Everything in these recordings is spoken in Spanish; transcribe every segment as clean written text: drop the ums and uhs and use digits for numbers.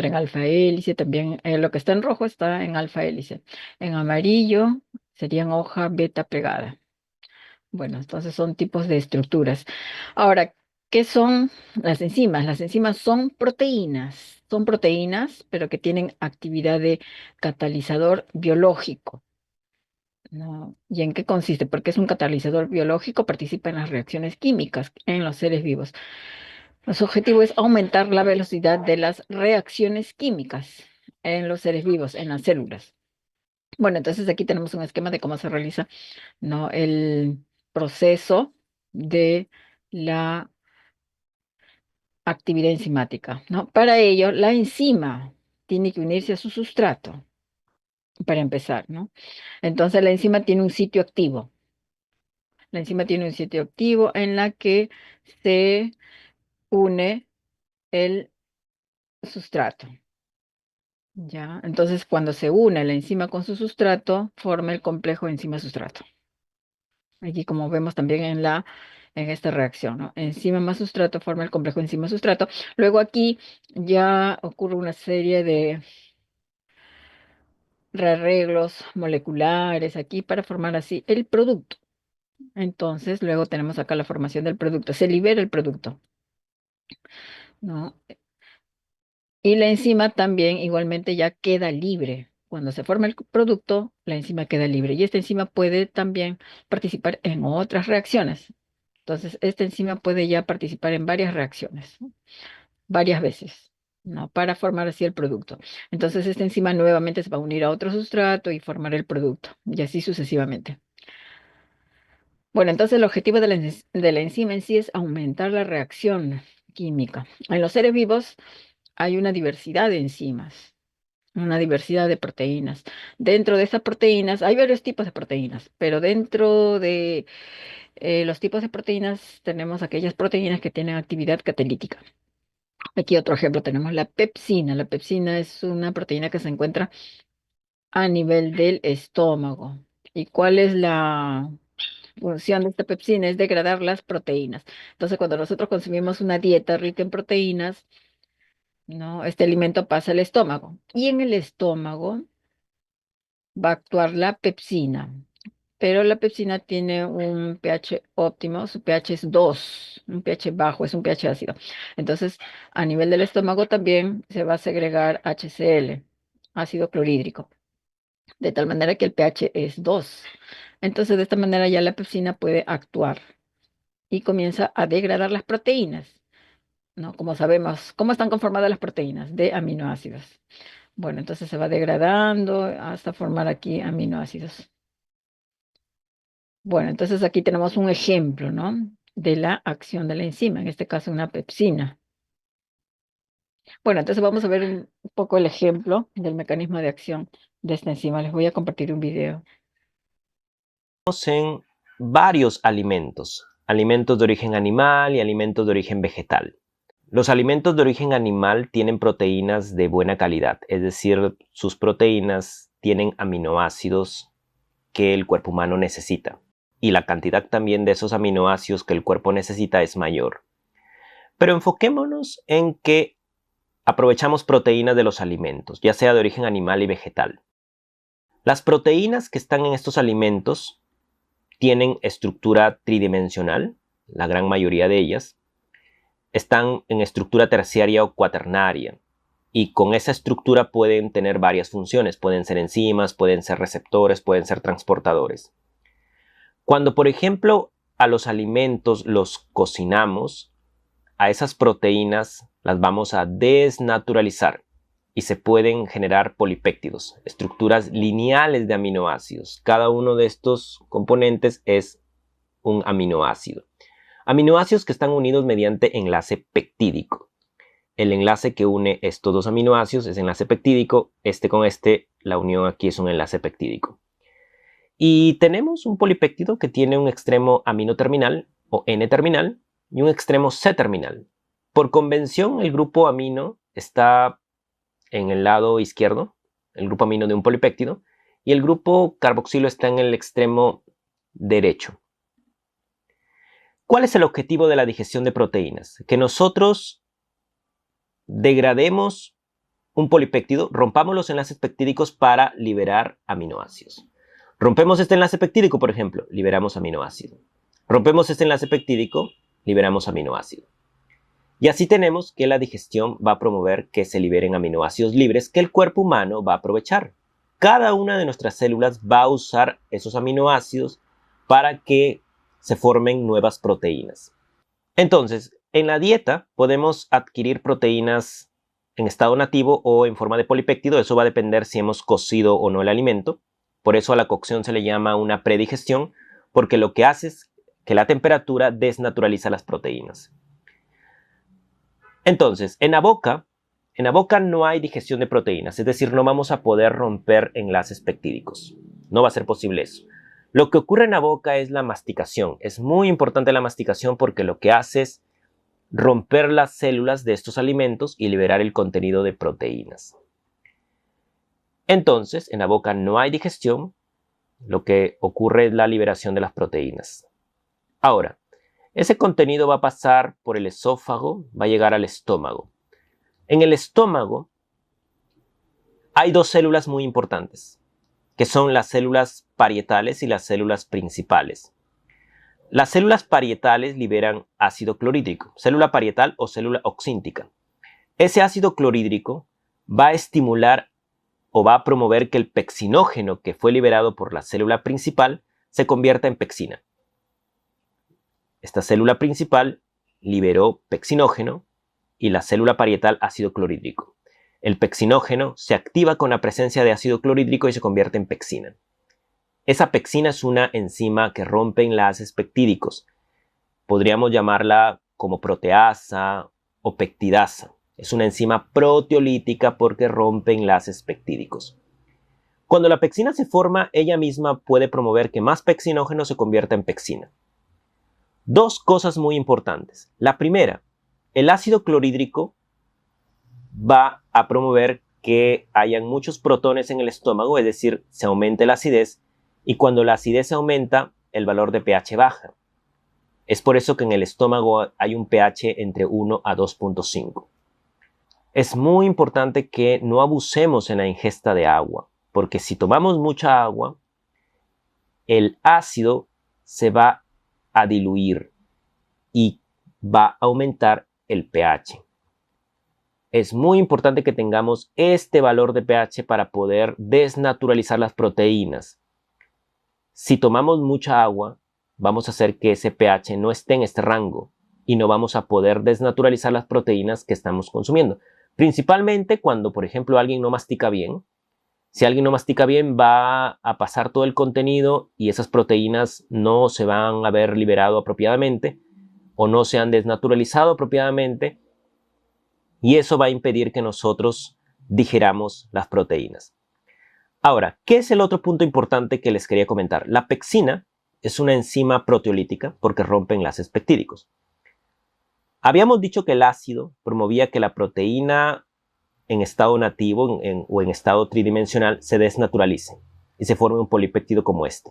en alfa hélice, también lo que está en rojo está en alfa hélice. En amarillo sería en hoja beta plegada. Bueno, entonces son tipos de estructuras. Ahora, ¿qué son las enzimas? Las enzimas son proteínas, pero que tienen actividad de catalizador biológico. ¿No? ¿Y en qué consiste? Porque es un catalizador biológico, participa en las reacciones químicas en los seres vivos. Su objetivo es aumentar la velocidad de las reacciones químicas en los seres vivos, en las células. Bueno, entonces aquí tenemos un esquema de cómo se realiza, ¿no? El proceso de la actividad enzimática, ¿no? Para ello, la enzima tiene que unirse a su sustrato, para empezar, ¿no? Entonces la enzima tiene un sitio activo. La enzima tiene un sitio activo en la que se une el sustrato. ¿Ya? Entonces, cuando se une la enzima con su sustrato, forma el complejo enzima-sustrato. Aquí, como vemos también en esta reacción, ¿no? Enzima más sustrato forma el complejo enzima-sustrato. Luego aquí ya ocurre una serie de rearreglos moleculares aquí para formar así el producto. Entonces, luego tenemos acá la formación del producto. Se libera el producto, ¿no? Y la enzima también igualmente ya queda libre. Cuando se forma el producto, la enzima queda libre. Y esta enzima puede también participar en otras reacciones. Entonces, esta enzima puede ya participar en varias reacciones, ¿no? Varias veces, ¿no? Para formar así el producto. Entonces, esta enzima nuevamente se va a unir a otro sustrato y formar el producto. Y así sucesivamente. Bueno, entonces el objetivo de la enzima en sí es aumentar la reacción química. En los seres vivos hay una diversidad de enzimas, una diversidad de proteínas. Dentro de esas proteínas hay varios tipos de proteínas, pero dentro de los tipos de proteínas tenemos aquellas proteínas que tienen actividad catalítica. Aquí otro ejemplo tenemos la pepsina. La pepsina es una proteína que se encuentra a nivel del estómago. ¿Y cuál es la función de esta pepsina? Es degradar las proteínas. Entonces, cuando nosotros consumimos una dieta rica en proteínas, ¿no? Este alimento pasa al estómago. Y en el estómago va a actuar la pepsina, pero la pepsina tiene un pH óptimo, su pH es 2, un pH bajo, es un pH ácido. Entonces, a nivel del estómago también se va a segregar HCl, ácido clorhídrico, de tal manera que el pH es 2. Entonces, de esta manera ya la pepsina puede actuar y comienza a degradar las proteínas, ¿no? Como sabemos, ¿cómo están conformadas las proteínas? De aminoácidos. Bueno, entonces se va degradando hasta formar aquí aminoácidos. Bueno, entonces aquí tenemos un ejemplo, ¿no? De la acción de la enzima, en este caso una pepsina. Bueno, entonces vamos a ver un poco el ejemplo del mecanismo de acción de esta enzima. Les voy a compartir un video. En varios alimentos, alimentos de origen animal y alimentos de origen vegetal. Los alimentos de origen animal tienen proteínas de buena calidad, es decir, sus proteínas tienen aminoácidos que el cuerpo humano necesita. Y la cantidad también de esos aminoácidos que el cuerpo necesita es mayor. Pero enfoquémonos en que aprovechamos proteínas de los alimentos, ya sea de origen animal y vegetal. Las proteínas que están en estos alimentos tienen estructura tridimensional, la gran mayoría de ellas, están en estructura terciaria o cuaternaria, y con esa estructura pueden tener varias funciones, pueden ser enzimas, pueden ser receptores, pueden ser transportadores. Cuando, por ejemplo, a los alimentos los cocinamos, a esas proteínas las vamos a desnaturalizar y se pueden generar polipéptidos, estructuras lineales de aminoácidos. Cada uno de estos componentes es un aminoácido. Aminoácidos que están unidos mediante enlace peptídico. El enlace que une estos dos aminoácidos es enlace peptídico. Este con este, la unión aquí es un enlace peptídico. Y tenemos un polipéptido que tiene un extremo amino terminal o N-terminal y un extremo C-terminal. Por convención, el grupo amino está en el lado izquierdo, el grupo amino de un polipéptido, y el grupo carboxilo está en el extremo derecho. ¿Cuál es el objetivo de la digestión de proteínas? Que nosotros degrademos un polipéptido, rompamos los enlaces peptídicos para liberar aminoácidos. Rompemos este enlace peptídico, por ejemplo, liberamos aminoácido. Rompemos este enlace peptídico, liberamos aminoácido. Y así tenemos que la digestión va a promover que se liberen aminoácidos libres que el cuerpo humano va a aprovechar. Cada una de nuestras células va a usar esos aminoácidos para que se formen nuevas proteínas. Entonces, en la dieta podemos adquirir proteínas en estado nativo o en forma de polipéptido. Eso va a depender si hemos cocido o no el alimento. Por eso a la cocción se le llama una predigestión, porque lo que hace es que la temperatura desnaturaliza las proteínas. Entonces, en la boca no hay digestión de proteínas, es decir, no vamos a poder romper enlaces peptídicos. No va a ser posible eso. Lo que ocurre en la boca es la masticación. Es muy importante la masticación porque lo que hace es romper las células de estos alimentos y liberar el contenido de proteínas. Entonces, en la boca no hay digestión, lo que ocurre es la liberación de las proteínas. Ahora, ese contenido va a pasar por el esófago, va a llegar al estómago. En el estómago hay dos células muy importantes, que son las células parietales y las células principales. Las células parietales liberan ácido clorhídrico, célula parietal o célula oxíntica. Ese ácido clorhídrico va a estimular o va a promover que el pexinógeno que fue liberado por la célula principal se convierta en pexina. Esta célula principal liberó pexinógeno y la célula parietal ácido clorhídrico. El pexinógeno se activa con la presencia de ácido clorhídrico y se convierte en pexina. Esa pexina es una enzima que rompe enlaces peptídicos. Podríamos llamarla como proteasa o peptidasa. Es una enzima proteolítica porque rompe enlaces peptídicos. Cuando la pexina se forma, ella misma puede promover que más pexinógeno se convierta en pexina. Dos cosas muy importantes. La primera, el ácido clorhídrico va a promover que hayan muchos protones en el estómago, es decir, se aumente la acidez, y cuando la acidez se aumenta, el valor de pH baja. Es por eso que en el estómago hay un pH entre 1 a 2.5. Es muy importante que no abusemos en la ingesta de agua, porque si tomamos mucha agua, el ácido se va a diluir y va a aumentar el pH. Es muy importante que tengamos este valor de pH para poder desnaturalizar las proteínas. Si tomamos mucha agua, vamos a hacer que ese pH no esté en este rango y no vamos a poder desnaturalizar las proteínas que estamos consumiendo. Principalmente cuando, por ejemplo, alguien no mastica bien. Si alguien no mastica bien, va a pasar todo el contenido y esas proteínas no se van a ver liberado apropiadamente o no se han desnaturalizado apropiadamente, y eso va a impedir que nosotros digeramos las proteínas. Ahora, ¿qué es el otro punto importante que les quería comentar? La pexina es una enzima proteolítica porque rompe enlaces peptídicos. Habíamos dicho que el ácido promovía que la proteína en estado nativo o en estado tridimensional se desnaturalice y se forme un polipéptido como este.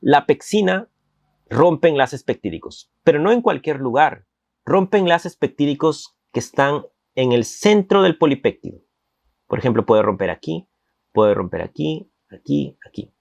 La pexina rompe enlaces peptídicos, pero no en cualquier lugar. Rompe enlaces peptídicos que están en el centro del polipéptido. Por ejemplo, puede romper aquí, aquí, aquí.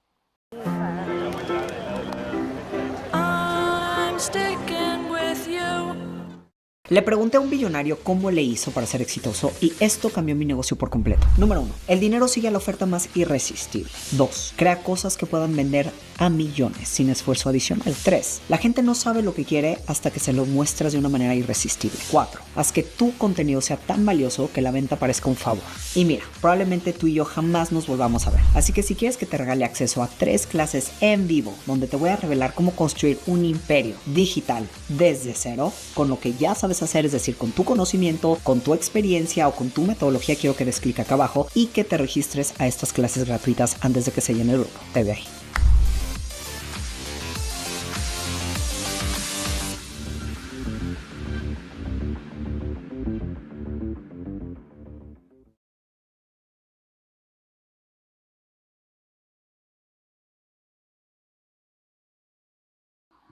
Le pregunté a un billonario cómo le hizo para ser exitoso y esto cambió mi negocio por completo. Número 1. El dinero sigue a la oferta más irresistible. 2. Crea cosas que puedan vender a millones sin esfuerzo adicional. 3. La gente no sabe lo que quiere hasta que se lo muestras de una manera irresistible. 4. Haz que tu contenido sea tan valioso que la venta parezca un favor. Y mira, probablemente tú y yo jamás nos volvamos a ver. Así que si quieres que te regale acceso a 3 clases en vivo donde te voy a revelar cómo construir un imperio digital desde cero, con lo que ya sabes hacer, es decir, con tu conocimiento, con tu experiencia o con tu metodología, quiero que des clic acá abajo y que te registres a estas clases gratuitas antes de que se llene el grupo. Te veo ahí.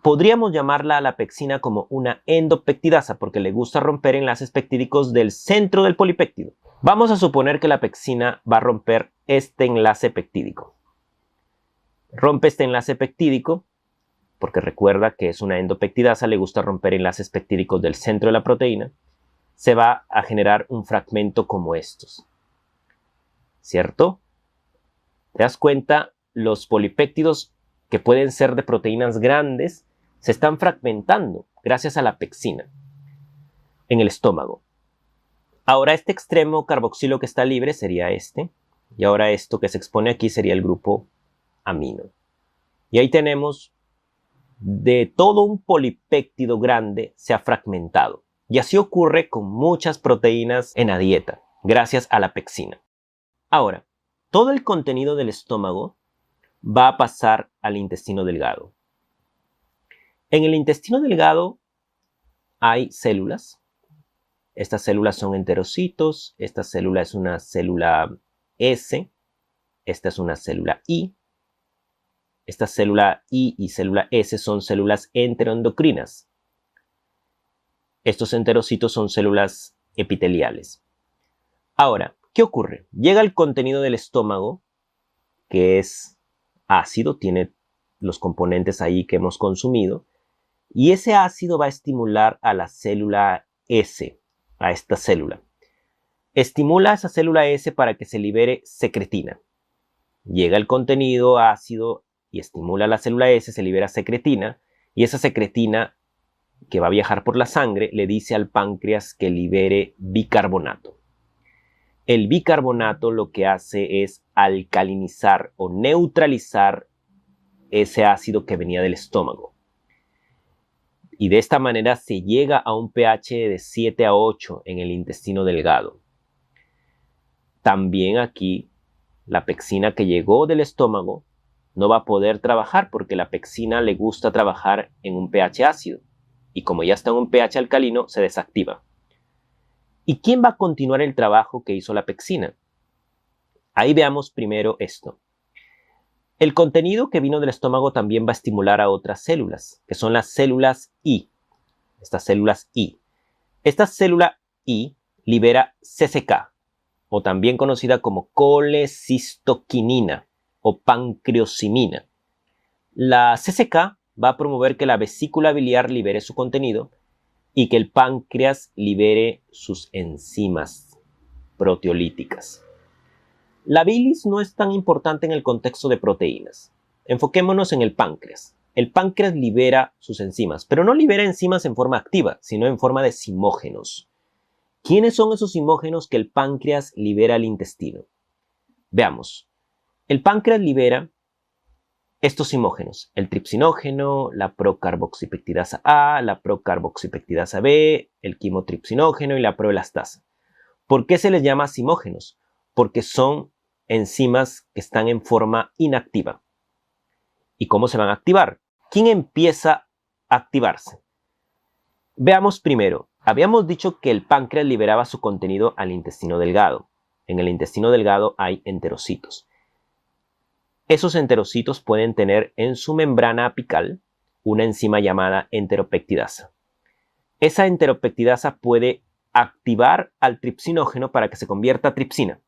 Podríamos llamarla a la pectina como una endopeptidasa porque le gusta romper enlaces peptídicos del centro del polipéptido. Vamos a suponer que la pectina va a romper este enlace peptídico. Rompe este enlace peptídico porque recuerda que es una endopeptidasa, le gusta romper enlaces peptídicos del centro de la proteína. Se va a generar un fragmento como estos, ¿cierto? ¿Te das cuenta? Los polipéptidos que pueden ser de proteínas grandes se están fragmentando gracias a la pectina en el estómago. Ahora este extremo carboxilo que está libre sería este, y ahora esto que se expone aquí sería el grupo amino. Y ahí tenemos de todo un polipéptido grande se ha fragmentado. Y así ocurre con muchas proteínas en la dieta, gracias a la pectina. Ahora, todo el contenido del estómago va a pasar al intestino delgado. En el intestino delgado hay células. Estas células son enterocitos. Esta célula es una célula S. Esta es una célula I. Esta célula I y célula S son células enteroendocrinas. Estos enterocitos son células epiteliales. Ahora, ¿qué ocurre? Llega el contenido del estómago, que es ácido, tiene los componentes ahí que hemos consumido, y ese ácido va a estimular a la célula S, a esta célula. Estimula a esa célula S para que se libere secretina. Llega el contenido ácido y estimula a la célula S, se libera secretina, y esa secretina que va a viajar por la sangre le dice al páncreas que libere bicarbonato. El bicarbonato lo que hace es alcalinizar o neutralizar ese ácido que venía del estómago. Y de esta manera se llega a un pH de 7 a 8 en el intestino delgado. También aquí la pectina que llegó del estómago no va a poder trabajar porque la pectina le gusta trabajar en un pH ácido. Y como ya está en un pH alcalino, se desactiva. ¿Y quién va a continuar el trabajo que hizo la pectina? Ahí veamos primero esto. El contenido que vino del estómago también va a estimular a otras células, que son las células I. Estas células I. Esta célula I libera CCK, o también conocida como colecistoquinina o pancreosimina. La CCK va a promover que la vesícula biliar libere su contenido y que el páncreas libere sus enzimas proteolíticas. La bilis no es tan importante en el contexto de proteínas. Enfoquémonos en el páncreas. El páncreas libera sus enzimas, pero no libera enzimas en forma activa, sino en forma de zimógenos. ¿Quiénes son esos zimógenos que el páncreas libera al intestino? Veamos. El páncreas libera estos zimógenos, el tripsinógeno, la procarboxipeptidasa A, la procarboxipeptidasa B, el quimotripsinógeno y la proelastasa. ¿Por qué se les llama zimógenos? Porque son enzimas que están en forma inactiva. ¿Y cómo se van a activar? ¿Quién empieza a activarse? Veamos primero. Habíamos dicho que el páncreas liberaba su contenido al intestino delgado. En el intestino delgado hay enterocitos. Esos enterocitos pueden tener en su membrana apical una enzima llamada enteropeptidasa. Esa enteropeptidasa puede activar al tripsinógeno para que se convierta a tripsina.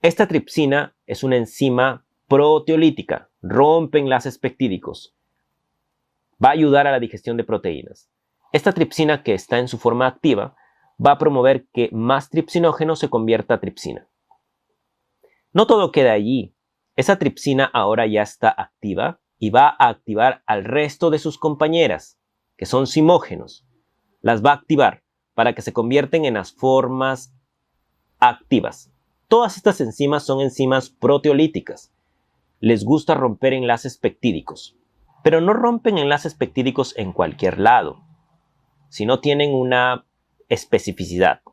Esta tripsina es una enzima proteolítica, rompe enlaces peptídicos, va a ayudar a la digestión de proteínas. Esta tripsina que está en su forma activa va a promover que más tripsinógeno se convierta a tripsina. No todo queda allí. Esa tripsina ahora ya está activa y va a activar al resto de sus compañeras, que son zimógenos. Las va a activar para que se convierten en las formas activas. Todas estas enzimas son enzimas proteolíticas. Les gusta romper enlaces peptídicos, pero no rompen enlaces peptídicos en cualquier lado, sino tienen una especificidad.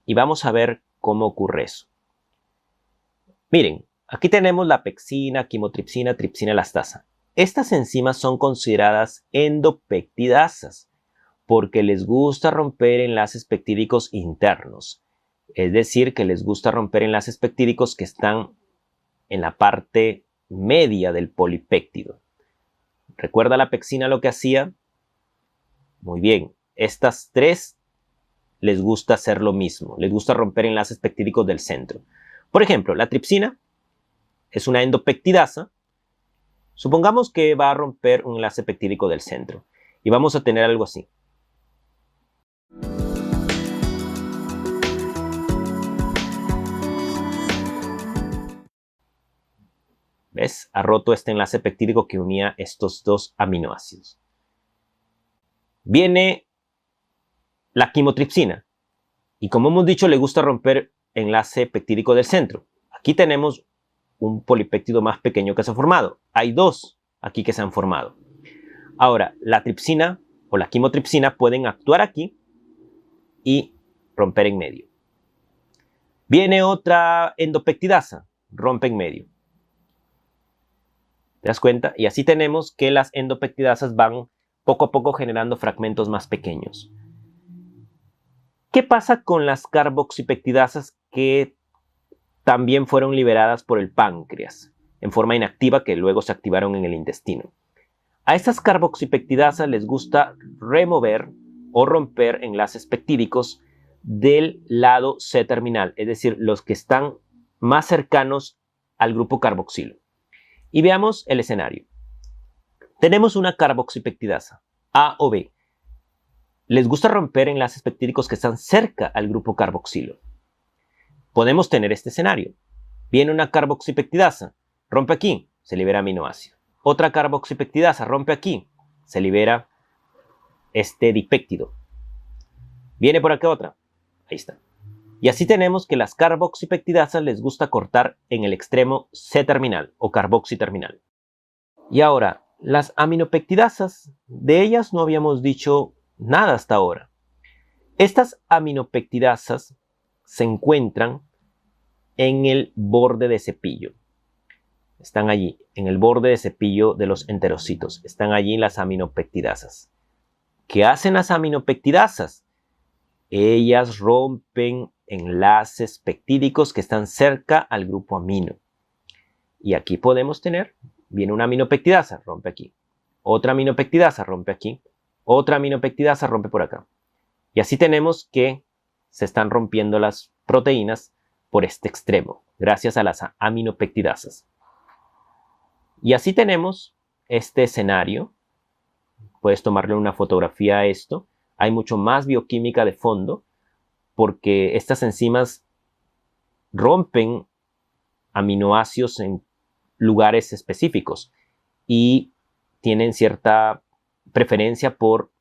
Y vamos a ver cómo ocurre eso. Miren, aquí tenemos la pectina, quimotripsina, tripsina, elastasa. Estas enzimas son consideradas endopeptidasas porque les gusta romper enlaces peptídicos internos. Es decir, que les gusta romper enlaces peptídicos que están en la parte media del polipéptido. ¿Recuerda la pexina lo que hacía? Muy bien. Estas tres les gusta hacer lo mismo. Les gusta romper enlaces peptídicos del centro. Por ejemplo, la tripsina es una endopeptidasa. Supongamos que va a romper un enlace peptídico del centro. Y vamos a tener algo así. ¿Ves? Ha roto este enlace peptídico que unía estos dos aminoácidos. Viene la quimotripsina. Y como hemos dicho, le gusta romper enlace peptídico del centro. Aquí tenemos un polipéptido más pequeño que se ha formado. Hay dos aquí que se han formado. Ahora, la tripsina o la quimotripsina pueden actuar aquí y romper en medio. Viene otra endopeptidasa, rompe en medio. ¿Te das cuenta? Y así tenemos que las endopeptidasas van poco a poco generando fragmentos más pequeños. ¿Qué pasa con las carboxipeptidasas que también fueron liberadas por el páncreas en forma inactiva que luego se activaron en el intestino? A estas carboxipeptidasas les gusta remover o romper enlaces peptídicos del lado C-terminal, es decir, los que están más cercanos al grupo carboxilo. Y veamos el escenario. Tenemos una carboxipeptidasa, A o B. Les gusta romper enlaces peptídicos que están cerca al grupo carboxilo. Podemos tener este escenario. Viene una carboxipeptidasa, rompe aquí, se libera aminoácido. Otra carboxipeptidasa, rompe aquí, se libera este dipéptido. Viene por acá otra, ahí está. Y así tenemos que las carboxipeptidasas les gusta cortar en el extremo C-terminal o carboxiterminal. Y ahora, las aminopeptidasas, de ellas no habíamos dicho nada hasta ahora. Estas aminopeptidasas se encuentran en el borde de cepillo. Están allí, en el borde de cepillo de los enterocitos. Están allí las aminopeptidasas. ¿Qué hacen las aminopeptidasas? Ellas rompen enlaces peptídicos que están cerca al grupo amino. Y aquí podemos tener, viene una aminopeptidasa, rompe aquí. Otra aminopeptidasa, rompe aquí. Otra aminopeptidasa, rompe por acá. Y así tenemos que se están rompiendo las proteínas por este extremo, gracias a las aminopeptidasas. Y así tenemos este escenario. Puedes tomarle una fotografía a esto. Hay mucho más bioquímica de fondo porque estas enzimas rompen aminoácidos en lugares específicos y tienen cierta preferencia por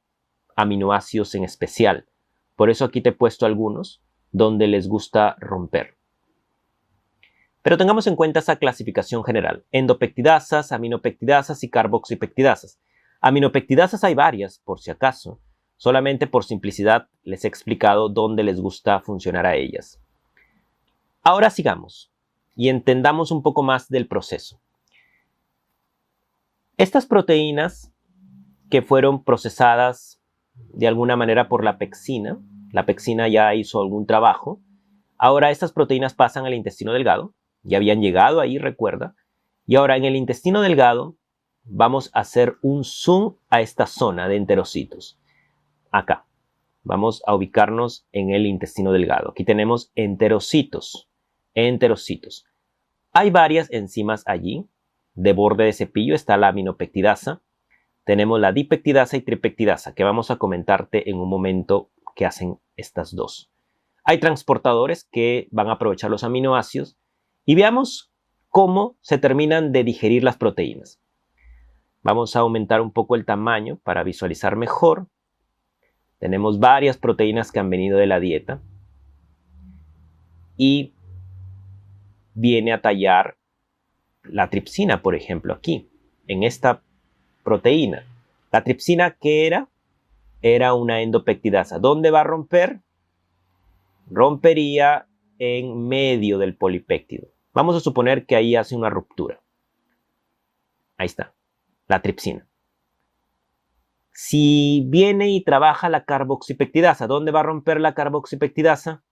aminoácidos en especial. Por eso aquí te he puesto algunos donde les gusta romper. Pero tengamos en cuenta esa clasificación general. Endopeptidasas, aminopeptidasas y carboxipeptidasas. Aminopeptidasas hay varias, por si acaso. Solamente por simplicidad les he explicado dónde les gusta funcionar a ellas. Ahora sigamos y entendamos un poco más del proceso. Estas proteínas que fueron procesadas de alguna manera por la pexina ya hizo algún trabajo. Ahora estas proteínas pasan al intestino delgado. Ya habían llegado ahí, recuerda. Y ahora en el intestino delgado vamos a hacer un zoom a esta zona de enterocitos. Acá. Vamos a ubicarnos en el intestino delgado. Aquí tenemos enterocitos. Enterocitos. Hay varias enzimas allí. De borde de cepillo está la aminopeptidasa. Tenemos la dipeptidasa y tripeptidasa, que vamos a comentarte en un momento qué hacen estas dos. Hay transportadores que van a aprovechar los aminoácidos. Y veamos cómo se terminan de digerir las proteínas. Vamos a aumentar un poco el tamaño para visualizar mejor. Tenemos varias proteínas que han venido de la dieta. Y viene a tallar la tripsina, por ejemplo, aquí, en esta proteína. La tripsina, ¿qué era? Era una endopeptidasa. ¿Dónde va a romper? Rompería en medio del polipéptido. Vamos a suponer que ahí hace una ruptura. Ahí está, la tripsina. Si viene y trabaja la carboxipeptidasa, ¿dónde va a romper la carboxipeptidasa?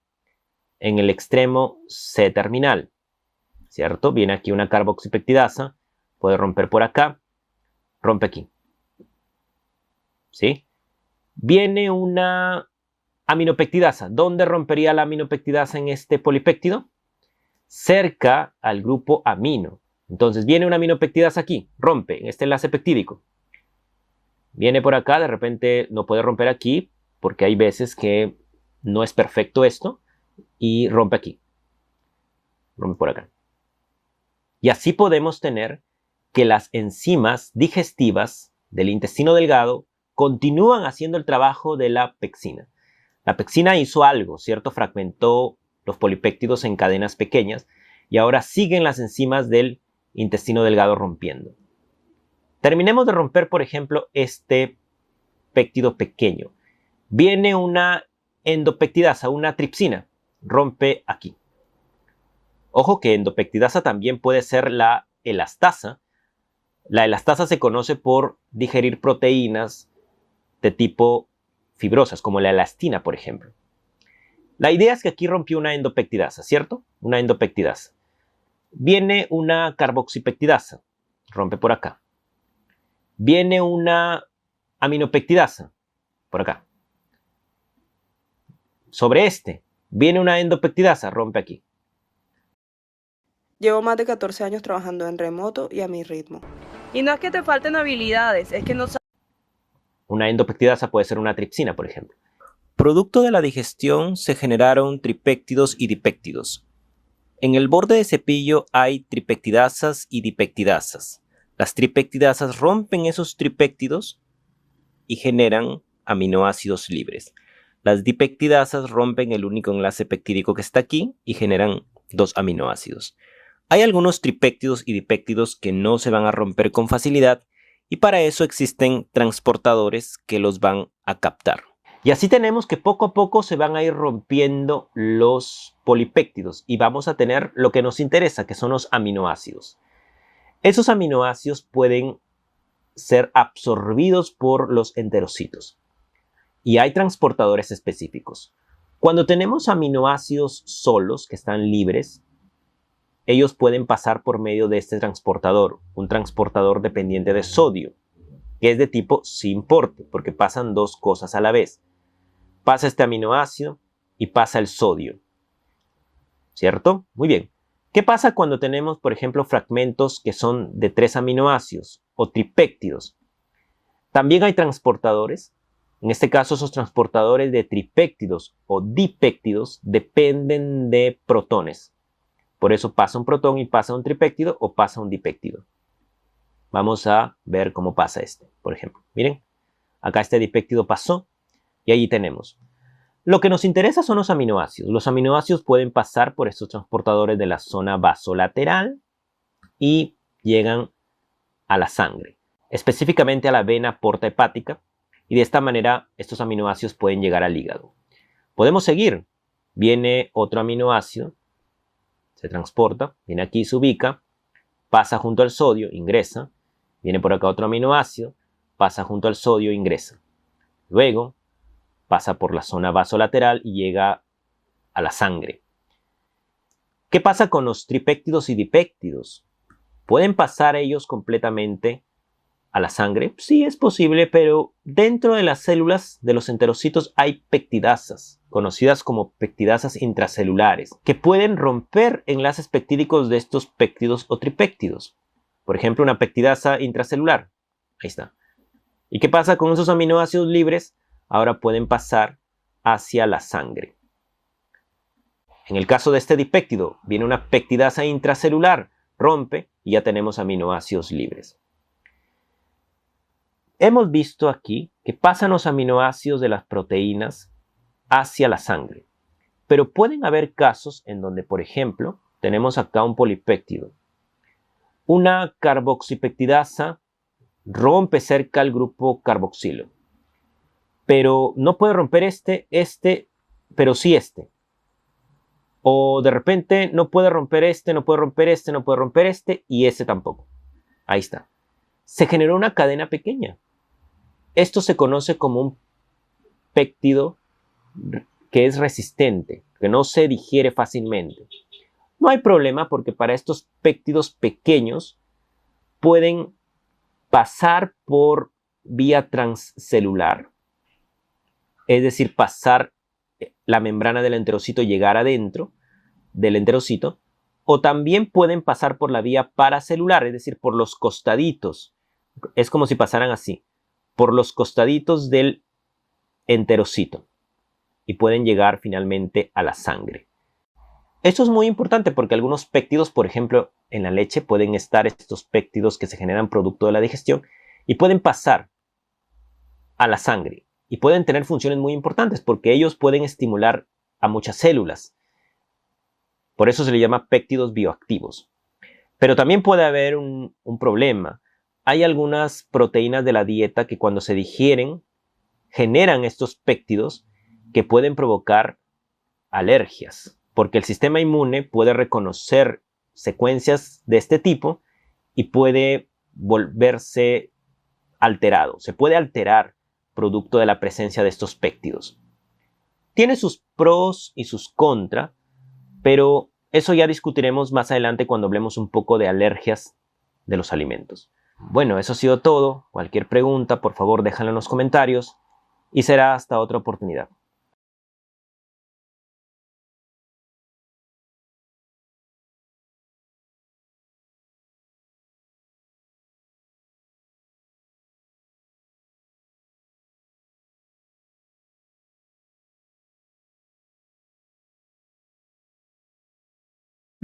En el extremo C-terminal, ¿cierto? Viene aquí una carboxipeptidasa, puede romper por acá, rompe aquí. ¿sí? Viene una aminopeptidasa. ¿Dónde rompería la aminopeptidasa en este polipéptido? Cerca al grupo amino. Entonces viene una aminopeptidasa aquí, rompe en este enlace peptídico. Viene por acá, de repente no puede romper aquí, porque hay veces que no es perfecto esto, y rompe aquí. Rompe por acá. Y así podemos tener que las enzimas digestivas del intestino delgado continúan haciendo el trabajo de la pexina. La pexina hizo algo, ¿cierto? Fragmentó los polipéptidos en cadenas pequeñas y ahora siguen las enzimas del intestino delgado rompiendo. Terminemos de romper, por ejemplo, este péptido pequeño. Viene una endopeptidasa, una tripsina, rompe aquí. Ojo que endopeptidasa también puede ser la elastasa. La elastasa se conoce por digerir proteínas de tipo fibrosas, como la elastina, por ejemplo. La idea es que aquí rompió una endopeptidasa, ¿cierto? Una endopeptidasa. Viene una carboxipeptidasa, rompe por acá. Viene una aminopeptidasa, por acá. Sobre este, viene una endopeptidasa, rompe aquí. Llevo más de 14 años trabajando en remoto y a mi ritmo. Y no es que te falten habilidades, es que no sabes. Una endopeptidasa puede ser una tripsina, por ejemplo. Producto de la digestión se generaron tripéptidos y dipéptidos. En el borde de cepillo hay tripeptidasas y dipeptidasas. Las tripeptidasas rompen esos tripéptidos y generan aminoácidos libres. Las dipeptidasas rompen el único enlace peptídico que está aquí y generan 2 aminoácidos. Hay algunos tripéptidos y dipéptidos que no se van a romper con facilidad y para eso existen transportadores que los van a captar. Y así tenemos que poco a poco se van a ir rompiendo los polipéptidos y vamos a tener lo que nos interesa, que son los aminoácidos. Esos aminoácidos pueden ser absorbidos por los enterocitos y hay transportadores específicos. Cuando tenemos aminoácidos solos que están libres, ellos pueden pasar por medio de este transportador, un transportador dependiente de sodio, que es de tipo sin porte, porque pasan 2 cosas a la vez. Pasa este aminoácido y pasa el sodio, ¿cierto? Muy bien. ¿Qué pasa cuando tenemos, por ejemplo, fragmentos que son de 3 aminoácidos o tripéptidos? También hay transportadores. En este caso, esos transportadores de tripéptidos o dipéptidos dependen de protones. Por eso pasa un protón y pasa un tripéptido o pasa un dipéptido. Vamos a ver cómo pasa este, por ejemplo. Miren, acá este dipéptido pasó y allí tenemos. Lo que nos interesa son los aminoácidos. Los aminoácidos pueden pasar por estos transportadores de la zona vasolateral y llegan a la sangre, específicamente a la vena porta hepática, y de esta manera estos aminoácidos pueden llegar al hígado. Podemos seguir. Viene otro aminoácido, se transporta, viene aquí, se ubica, pasa junto al sodio, ingresa, viene por acá otro aminoácido, pasa junto al sodio, ingresa. Luego pasa por la zona vasolateral y llega a la sangre. ¿Qué pasa con los tripéptidos y dipéptidos? ¿Pueden pasar ellos completamente a la sangre? Sí, es posible, pero dentro de las células de los enterocitos hay peptidasas, conocidas como peptidasas intracelulares, que pueden romper enlaces peptídicos de estos péptidos o tripéptidos. Por ejemplo, una peptidasa intracelular. Ahí está. ¿Y qué pasa con esos aminoácidos libres? Ahora pueden pasar hacia la sangre. En el caso de este dipéptido, viene una peptidasa intracelular, rompe y ya tenemos aminoácidos libres. Hemos visto aquí que pasan los aminoácidos de las proteínas hacia la sangre, pero pueden haber casos en donde, por ejemplo, tenemos acá un polipéptido. Una carboxipeptidasa rompe cerca al grupo carboxilo, pero no puede romper este, pero sí este. O de repente no puede romper este, no puede romper este, no puede romper este y este tampoco. Ahí está. Se generó una cadena pequeña. Esto se conoce como un péptido que es resistente, que no se digiere fácilmente. No hay problema porque para estos péptidos pequeños pueden pasar por vía transcelular, es decir, pasar la membrana del enterocito y llegar adentro del enterocito, o también pueden pasar por la vía paracelular, es decir, por los costaditos. Es como si pasaran así, por los costaditos del enterocito, y pueden llegar finalmente a la sangre. Esto es muy importante porque algunos péptidos, por ejemplo, en la leche pueden estar estos péptidos que se generan producto de la digestión y pueden pasar a la sangre y pueden tener funciones muy importantes porque ellos pueden estimular a muchas células. Por eso se le llama péptidos bioactivos. Pero también puede haber un problema. Hay algunas proteínas de la dieta que cuando se digieren generan estos péptidos que pueden provocar alergias, porque el sistema inmune puede reconocer secuencias de este tipo y puede volverse alterado, se puede alterar producto de la presencia de estos péptidos. Tiene sus pros y sus contras, pero eso ya discutiremos más adelante cuando hablemos un poco de alergias de los alimentos. Bueno, eso ha sido todo. Cualquier pregunta, por favor, déjala en los comentarios y será hasta otra oportunidad.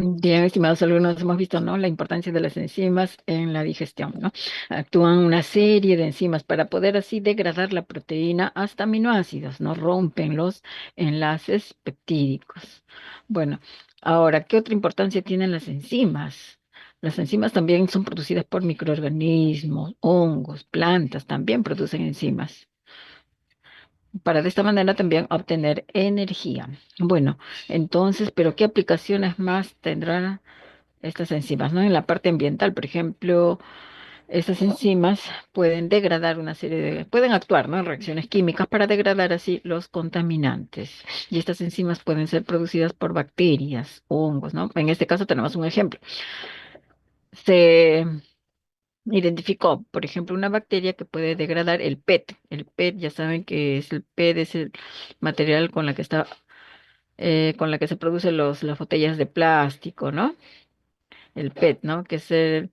Bien, estimados alumnos, hemos visto, ¿no?, la importancia de las enzimas en la digestión, ¿no? Actúan una serie de enzimas para poder así degradar la proteína hasta aminoácidos, ¿no? Rompen los enlaces peptídicos. Bueno, ahora, ¿qué otra importancia tienen las enzimas? Las enzimas también son producidas por microorganismos, hongos, plantas, también producen enzimas para de esta manera también obtener energía. Bueno, entonces, ¿pero qué aplicaciones más tendrán estas enzimas, ¿no? En la parte ambiental, por ejemplo, estas enzimas pueden degradar una serie de, pueden actuar, ¿no?, en reacciones químicas para degradar así los contaminantes. Y estas enzimas pueden ser producidas por bacterias, hongos, ¿no? En este caso tenemos un ejemplo. Se identificó, por ejemplo, una bacteria que puede degradar el PET. El PET, ya saben que es el PET, es el material con la que está, con la que se producen las botellas de plástico, ¿no? El PET, ¿no? Que es el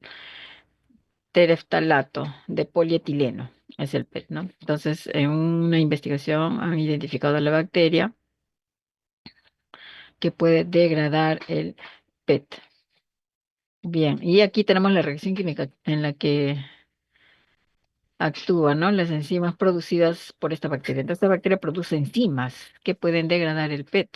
tereftalato de polietileno, es el PET, ¿no? Entonces, en una investigación han identificado la bacteria que puede degradar el PET. Bien, y aquí tenemos la reacción química en la que actúan, ¿no?, las enzimas producidas por esta bacteria. Entonces, esta bacteria produce enzimas que pueden degradar el PET.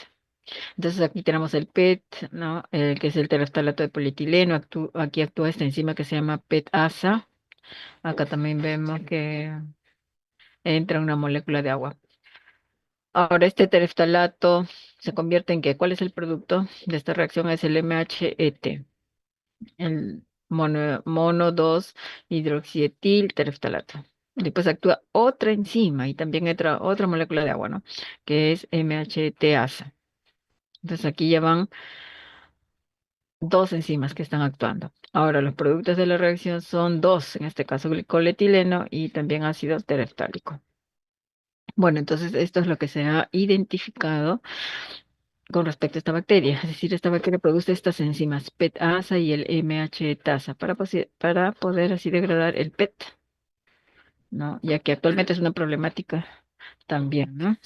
Entonces, aquí tenemos el PET, ¿no?, que es el tereftalato de polietileno. Aquí actúa esta enzima que se llama PET-ASA. Acá también vemos que entra una molécula de agua. Ahora, este tereftalato se convierte en ¿qué? ¿Cuál es el producto de esta reacción? Es el MHET, el mono 2 hidroxietil tereftalato. Después actúa otra enzima y también entra otra molécula de agua, ¿no?, que es MHTasa. Entonces aquí ya van dos enzimas que están actuando. Ahora, los productos de la reacción son dos, en este caso glicoletileno y también ácido tereftálico. Bueno, entonces esto es lo que se ha identificado con respecto a esta bacteria. Es decir, esta bacteria produce estas enzimas PET-ASA y el MHTasa para poder así degradar el PET, ¿no? Ya que actualmente es una problemática también, ¿no?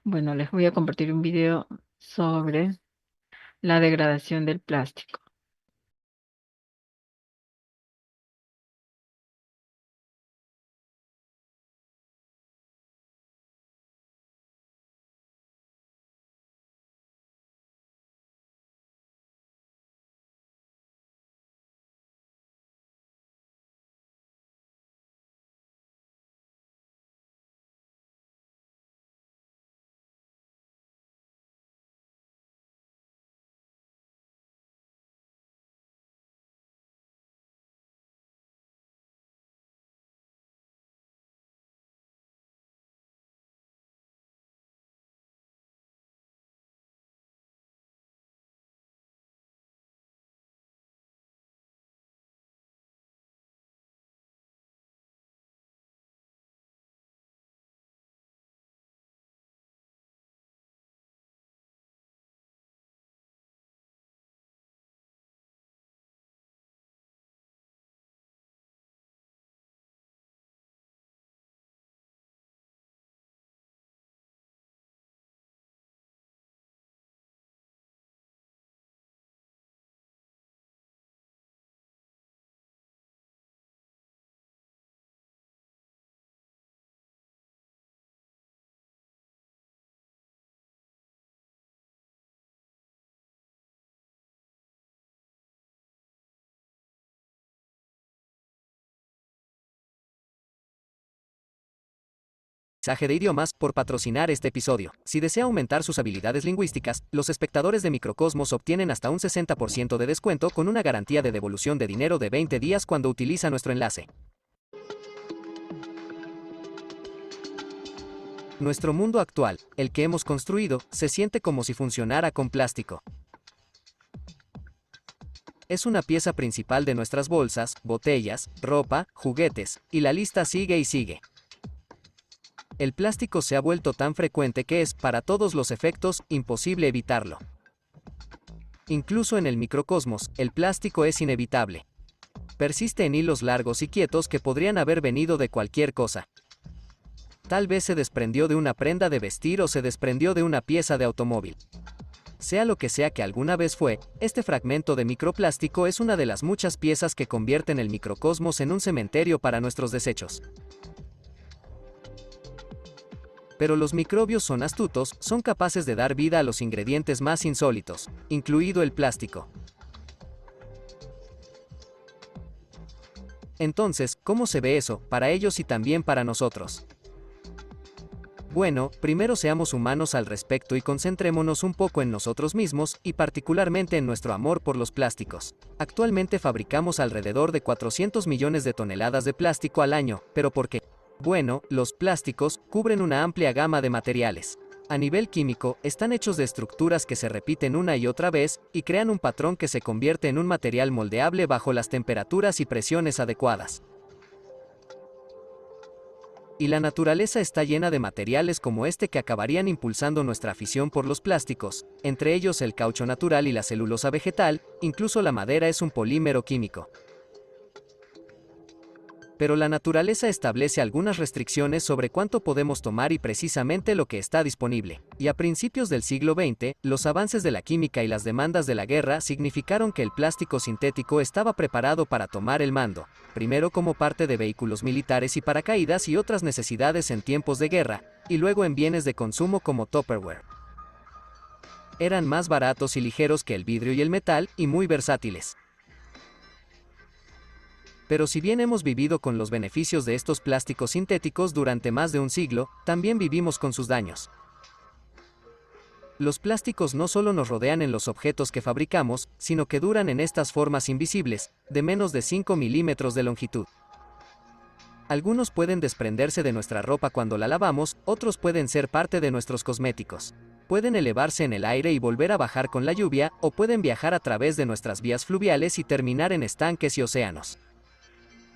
Bueno, les voy a compartir un video sobre la degradación del plástico. aprendizaje de idiomas por patrocinar este episodio. Si desea aumentar sus habilidades lingüísticas, los espectadores de Microcosmos obtienen hasta un 60% de descuento con una garantía de devolución de dinero de 20 días cuando utiliza nuestro enlace. Nuestro mundo actual, el que hemos construido, se siente como si funcionara con plástico. Es una pieza principal de nuestras bolsas, botellas, ropa, juguetes, y la lista sigue y sigue. El plástico se ha vuelto tan frecuente que es, para todos los efectos, imposible evitarlo. Incluso en el microcosmos, el plástico es inevitable. Persiste en hilos largos y quietos que podrían haber venido de cualquier cosa. Tal vez se desprendió de una prenda de vestir o se desprendió de una pieza de automóvil. Sea lo que sea que alguna vez fue, este fragmento de microplástico es una de las muchas piezas que convierten el microcosmos en un cementerio para nuestros desechos. Pero los microbios son astutos, son capaces de dar vida a los ingredientes más insólitos, incluido el plástico. Entonces, ¿cómo se ve eso, para ellos y también para nosotros? Bueno, primero seamos humanos al respecto y concentrémonos un poco en nosotros mismos, y particularmente en nuestro amor por los plásticos. Actualmente fabricamos alrededor de 400 millones de toneladas de plástico al año, ¿pero por qué? Bueno, los plásticos cubren una amplia gama de materiales. A nivel químico, están hechos de estructuras que se repiten una y otra vez, y crean un patrón que se convierte en un material moldeable bajo las temperaturas y presiones adecuadas. Y la naturaleza está llena de materiales como este que acabarían impulsando nuestra afición por los plásticos, entre ellos el caucho natural y la celulosa vegetal, incluso la madera es un polímero químico. Pero la naturaleza establece algunas restricciones sobre cuánto podemos tomar y precisamente lo que está disponible. Y a principios del siglo XX, los avances de la química y las demandas de la guerra significaron que el plástico sintético estaba preparado para tomar el mando, primero como parte de vehículos militares y paracaídas y otras necesidades en tiempos de guerra, y luego en bienes de consumo como Tupperware. Eran más baratos y ligeros que el vidrio y el metal, y muy versátiles. Pero si bien hemos vivido con los beneficios de estos plásticos sintéticos durante más de un siglo, también vivimos con sus daños. Los plásticos no solo nos rodean en los objetos que fabricamos, sino que duran en estas formas invisibles, de menos de 5 milímetros de longitud. Algunos pueden desprenderse de nuestra ropa cuando la lavamos, otros pueden ser parte de nuestros cosméticos. Pueden elevarse en el aire y volver a bajar con la lluvia, o pueden viajar a través de nuestras vías fluviales y terminar en estanques y océanos.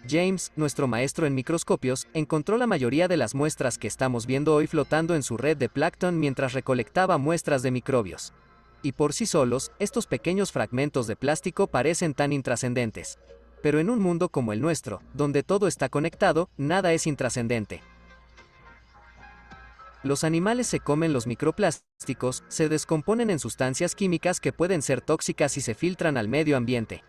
James, nuestro maestro en microscopios, encontró la mayoría de las muestras que estamos viendo hoy flotando en su red de plancton mientras recolectaba muestras de microbios. Y por sí solos, estos pequeños fragmentos de plástico parecen tan intrascendentes. Pero en un mundo como el nuestro, donde todo está conectado, nada es intrascendente. Los animales se comen los microplásticos, se descomponen en sustancias químicas que pueden ser tóxicas y se filtran al medio ambiente.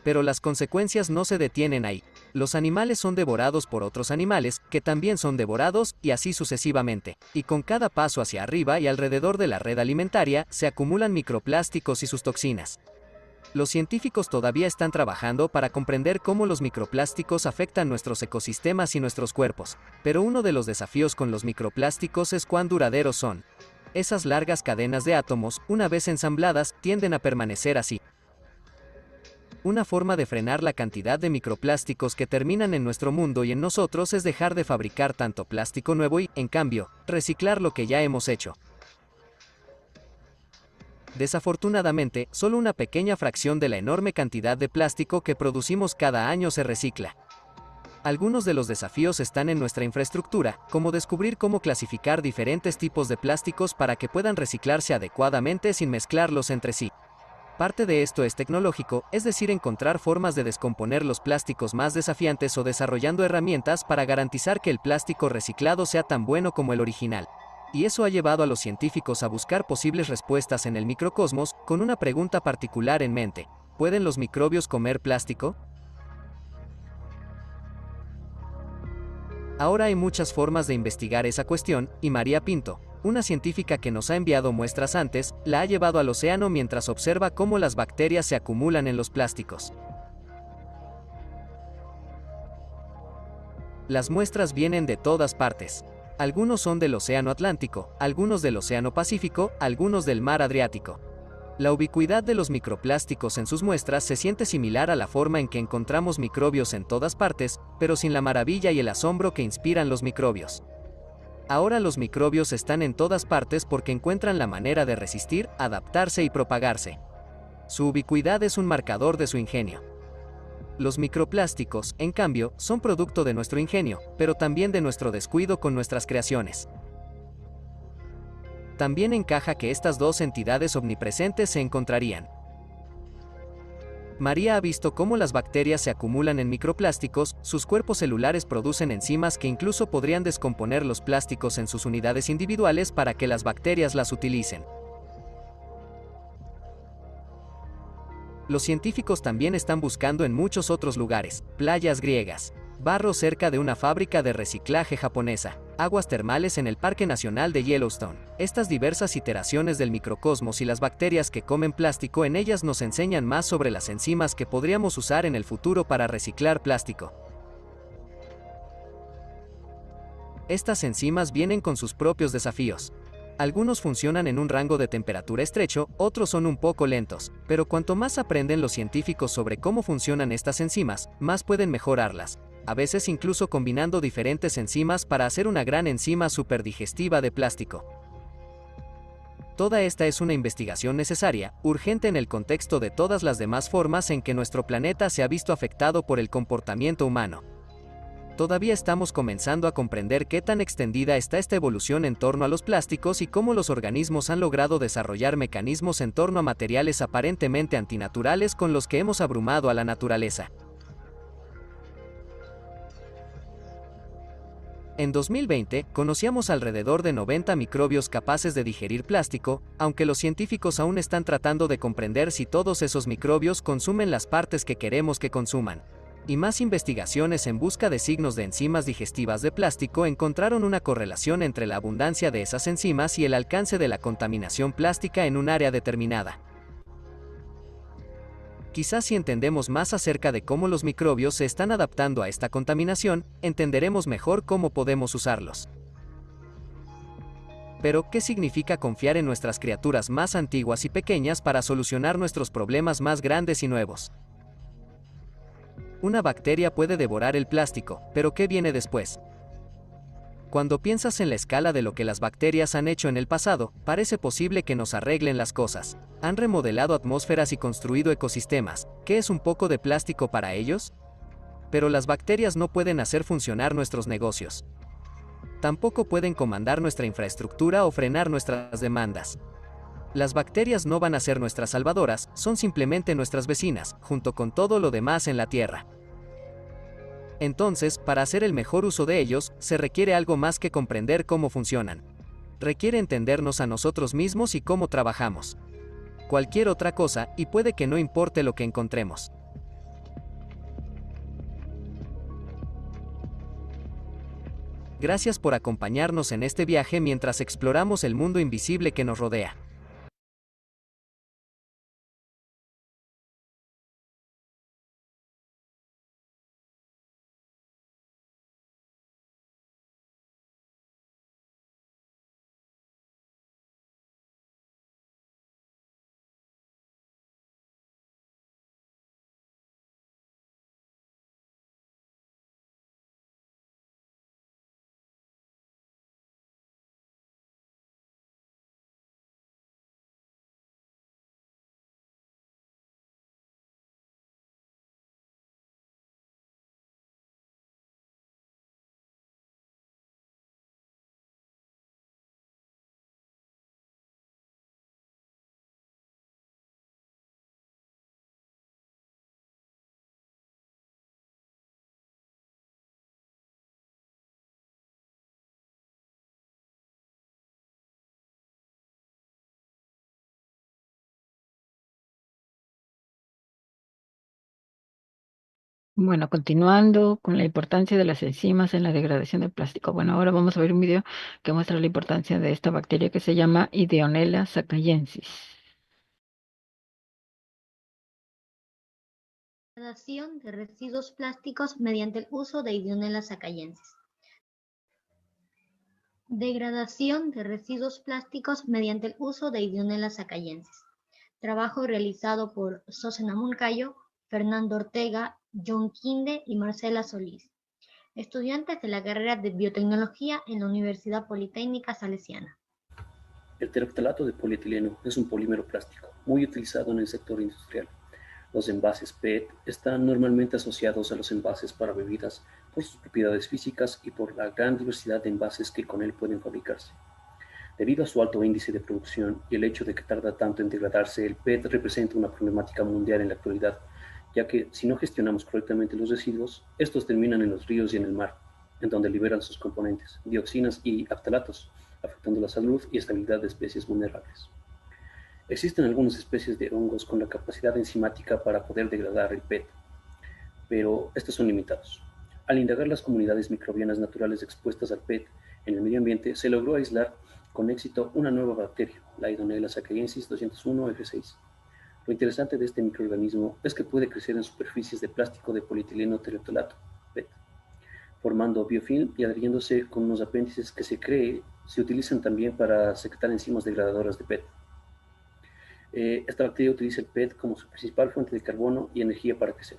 Pero las consecuencias no se detienen ahí. Los animales son devorados por otros animales, que también son devorados, y así sucesivamente. Y con cada paso hacia arriba y alrededor de la red alimentaria, se acumulan microplásticos y sus toxinas. Los científicos todavía están trabajando para comprender cómo los microplásticos afectan nuestros ecosistemas y nuestros cuerpos. Pero uno de los desafíos con los microplásticos es cuán duraderos son. Esas largas cadenas de átomos, una vez ensambladas, tienden a permanecer así. Una forma de frenar la cantidad de microplásticos que terminan en nuestro mundo y en nosotros es dejar de fabricar tanto plástico nuevo y, en cambio, reciclar lo que ya hemos hecho. Desafortunadamente, solo una pequeña fracción de la enorme cantidad de plástico que producimos cada año se recicla. Algunos de los desafíos están en nuestra infraestructura, como descubrir cómo clasificar diferentes tipos de plásticos para que puedan reciclarse adecuadamente sin mezclarlos entre sí. Parte de esto es tecnológico, es decir, encontrar formas de descomponer los plásticos más desafiantes o desarrollando herramientas para garantizar que el plástico reciclado sea tan bueno como el original. Y eso ha llevado a los científicos a buscar posibles respuestas en el microcosmos, con una pregunta particular en mente: ¿pueden los microbios comer plástico? Ahora hay muchas formas de investigar esa cuestión, y María Pinto, una científica que nos ha enviado muestras antes, la ha llevado al océano mientras observa cómo las bacterias se acumulan en los plásticos. Las muestras vienen de todas partes. Algunos son del Océano Atlántico, algunos del Océano Pacífico, algunos del Mar Adriático. La ubicuidad de los microplásticos en sus muestras se siente similar a la forma en que encontramos microbios en todas partes, pero sin la maravilla y el asombro que inspiran los microbios. Ahora los microbios están en todas partes porque encuentran la manera de resistir, adaptarse y propagarse. Su ubicuidad es un marcador de su ingenio. Los microplásticos, en cambio, son producto de nuestro ingenio, pero también de nuestro descuido con nuestras creaciones. También encaja que estas dos entidades omnipresentes se encontrarían. María ha visto cómo las bacterias se acumulan en microplásticos, sus cuerpos celulares producen enzimas que incluso podrían descomponer los plásticos en sus unidades individuales para que las bacterias las utilicen. Los científicos también están buscando en muchos otros lugares: playas griegas, barro cerca de una fábrica de reciclaje japonesa, aguas termales en el Parque Nacional de Yellowstone. Estas diversas iteraciones del microcosmos y las bacterias que comen plástico en ellas nos enseñan más sobre las enzimas que podríamos usar en el futuro para reciclar plástico. Estas enzimas vienen con sus propios desafíos. Algunos funcionan en un rango de temperatura estrecho, otros son un poco lentos, pero cuanto más aprenden los científicos sobre cómo funcionan estas enzimas, más pueden mejorarlas, a veces incluso combinando diferentes enzimas para hacer una gran enzima superdigestiva de plástico. Toda esta es una investigación necesaria, urgente en el contexto de todas las demás formas en que nuestro planeta se ha visto afectado por el comportamiento humano. Todavía estamos comenzando a comprender qué tan extendida está esta evolución en torno a los plásticos y cómo los organismos han logrado desarrollar mecanismos en torno a materiales aparentemente antinaturales con los que hemos abrumado a la naturaleza. En 2020, conocíamos alrededor de 90 microbios capaces de digerir plástico, aunque los científicos aún están tratando de comprender si todos esos microbios consumen las partes que queremos que consuman. Y más investigaciones en busca de signos de enzimas digestivas de plástico encontraron una correlación entre la abundancia de esas enzimas y el alcance de la contaminación plástica en un área determinada. Quizás si entendemos más acerca de cómo los microbios se están adaptando a esta contaminación, entenderemos mejor cómo podemos usarlos. Pero, ¿qué significa confiar en nuestras criaturas más antiguas y pequeñas para solucionar nuestros problemas más grandes y nuevos? Una bacteria puede devorar el plástico, pero ¿qué viene después? Cuando piensas en la escala de lo que las bacterias han hecho en el pasado, parece posible que nos arreglen las cosas. Han remodelado atmósferas y construido ecosistemas. ¿Qué es un poco de plástico para ellos? Pero las bacterias no pueden hacer funcionar nuestros negocios. Tampoco pueden comandar nuestra infraestructura o frenar nuestras demandas. Las bacterias no van a ser nuestras salvadoras, son simplemente nuestras vecinas, junto con todo lo demás en la Tierra. Entonces, para hacer el mejor uso de ellos, se requiere algo más que comprender cómo funcionan. Requiere entendernos a nosotros mismos y cómo trabajamos. Cualquier otra cosa, y puede que no importe lo que encontremos. Gracias por acompañarnos en este viaje mientras exploramos el mundo invisible que nos rodea. Bueno, continuando con la importancia de las enzimas en la degradación del plástico. Bueno, ahora vamos a ver un video que muestra la importancia de esta bacteria que se llama Ideonella sacayensis. Degradación de residuos plásticos mediante el uso de Idionella sacaiensis. Degradación de residuos plásticos mediante el uso de Idionella sacaiensis. Trabajo realizado por Sosena Moncayo, Fernando Ortega, John Quinde y Marcela Solís, estudiantes de la carrera de Biotecnología en la Universidad Politécnica Salesiana. El tereftalato de polietileno es un polímero plástico muy utilizado en el sector industrial. Los envases PET están normalmente asociados a los envases para bebidas por sus propiedades físicas y por la gran diversidad de envases que con él pueden fabricarse. Debido a su alto índice de producción y el hecho de que tarda tanto en degradarse, el PET representa una problemática mundial en la actualidad, ya que si no gestionamos correctamente los residuos, estos terminan en los ríos y en el mar, en donde liberan sus componentes, dioxinas y phtalatos, afectando la salud y estabilidad de especies vulnerables. Existen algunas especies de hongos con la capacidad enzimática para poder degradar el PET, pero estos son limitados. Al indagar las comunidades microbianas naturales expuestas al PET en el medio ambiente, se logró aislar con éxito una nueva bacteria, la Idionella sacaiensis 201 F6. Lo interesante de este microorganismo es que puede crecer en superficies de plástico de polietileno tereftalato, PET, formando biofilm y adhiriéndose con unos apéndices que se utilizan también para secretar enzimas degradadoras de PET. Esta bacteria utiliza el PET como su principal fuente de carbono y energía para crecer.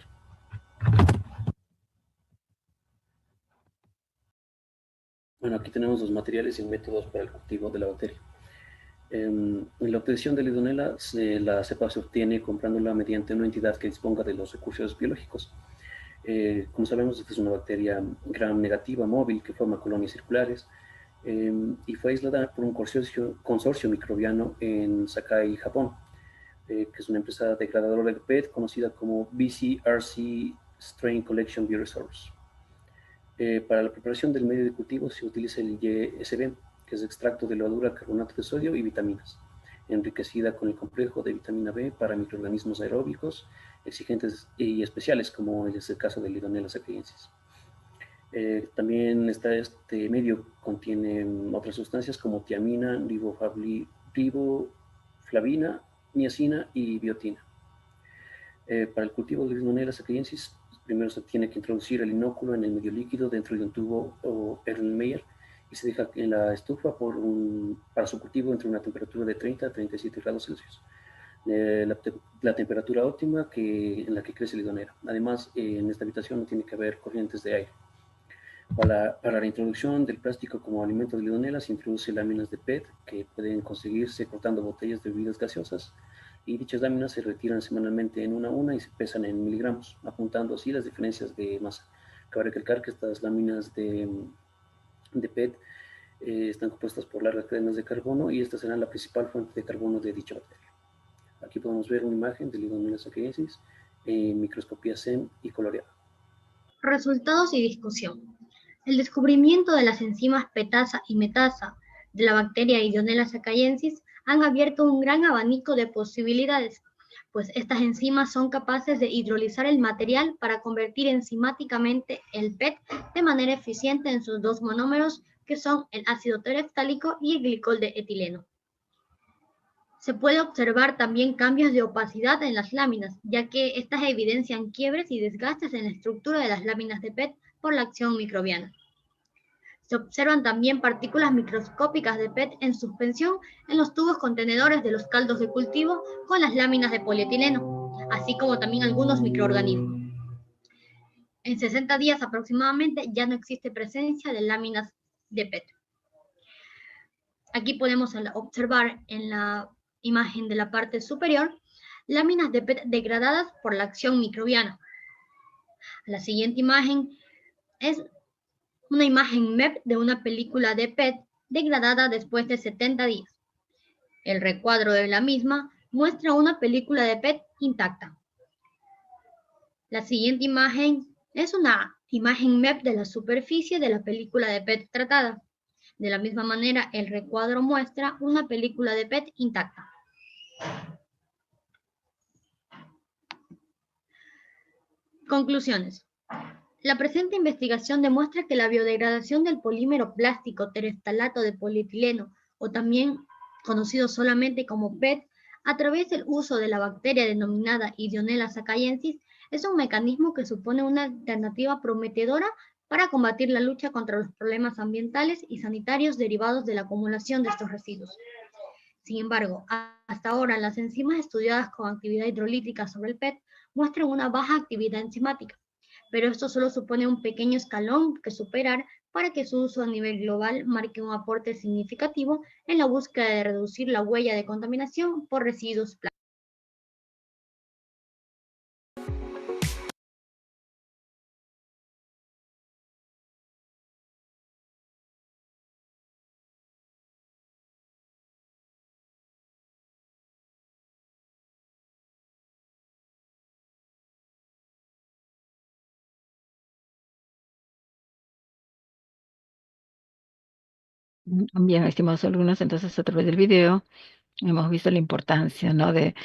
Bueno, aquí tenemos los materiales y métodos para el cultivo de la bacteria. En la obtención de la Idionella, la cepa se obtiene comprándola mediante una entidad que disponga de los recursos biológicos. Como sabemos, esta es una bacteria gram negativa móvil que forma colonias circulares y fue aislada por un consorcio microbiano en Sakai, Japón, que es una empresa degradadora de PET conocida como BCRC Strain Collection Bioresource. Para la preparación del medio de cultivo se utiliza el YSB, que es extracto de levadura, carbonato de sodio y vitaminas, enriquecida con el complejo de vitamina B para microorganismos aeróbicos exigentes y especiales, como es el caso de Idionella sacaiensis. También este medio contiene otras sustancias como tiamina, riboflavina, niacina y biotina. Para el cultivo de Idionella sacaiensis, primero se tiene que introducir el inóculo en el medio líquido dentro de un tubo o Erlenmeyer y se deja en la estufa para su cultivo entre una temperatura de 30 a 37 grados Celsius. La temperatura óptima en la que crece la Idionella. Además, en esta habitación no tiene que haber corrientes de aire. Para la introducción del plástico como alimento de Idionella se introduce láminas de PET que pueden conseguirse cortando botellas de bebidas gaseosas, y dichas láminas se retiran semanalmente en una a una y se pesan en miligramos, apuntando así las diferencias de masa. Cabe recalcar que estas láminas de PET están compuestas por largas cadenas de carbono y estas serán la principal fuente de carbono de dicha bacteria. Aquí podemos ver una imagen de Idionella sacaiensis en microscopía SEM y coloreada. Resultados y discusión. El descubrimiento de las enzimas petasa y metasa de la bacteria Idionella sacaiensis han abierto un gran abanico de posibilidades, pues estas enzimas son capaces de hidrolizar el material para convertir enzimáticamente el PET de manera eficiente en sus dos monómeros, que son el ácido tereftálico y el glicol de etileno. Se puede observar también cambios de opacidad en las láminas, ya que estas evidencian quiebres y desgastes en la estructura de las láminas de PET por la acción microbiana. Se observan también partículas microscópicas de PET en suspensión en los tubos contenedores de los caldos de cultivo con las láminas de polietileno, así como también algunos microorganismos. En 60 días aproximadamente ya no existe presencia de láminas de PET. Aquí podemos observar en la imagen de la parte superior láminas de PET degradadas por la acción microbiana. La siguiente imagen es una imagen MEP de una película de PET degradada después de 70 días. El recuadro de la misma muestra una película de PET intacta. La siguiente imagen es una imagen MEP de la superficie de la película de PET tratada. De la misma manera, el recuadro muestra una película de PET intacta. Conclusiones. La presente investigación demuestra que la biodegradación del polímero plástico tereftalato de polietileno, o también conocido solamente como PET, a través del uso de la bacteria denominada Ideonella sakaiensis. Es un mecanismo que supone una alternativa prometedora para combatir la lucha contra los problemas ambientales y sanitarios derivados de la acumulación de estos residuos. Sin embargo, hasta ahora las enzimas estudiadas con actividad hidrolítica sobre el PET muestran una baja actividad enzimática, pero esto solo supone un pequeño escalón que superar para que su uso a nivel global marque un aporte significativo en la búsqueda de reducir la huella de contaminación por residuos plásticos. Bien, estimados alumnos, entonces a través del video hemos visto la importancia, ¿no?, de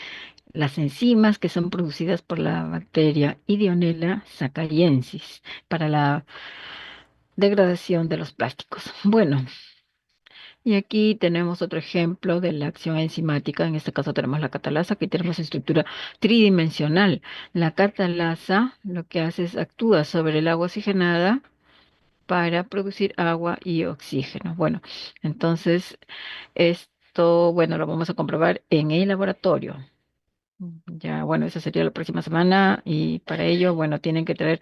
las enzimas que son producidas por la bacteria Ideonella sakaiensis para la degradación de los plásticos. Bueno, y aquí tenemos otro ejemplo de la acción enzimática. En este caso tenemos la catalasa. Aquí tenemos estructura tridimensional. La catalasa lo que hace es actúa sobre el agua oxigenada para producir agua y oxígeno. Bueno, entonces esto, bueno, lo vamos a comprobar en el laboratorio. Ya, bueno, esa sería la próxima semana y para ello, bueno, tienen que traer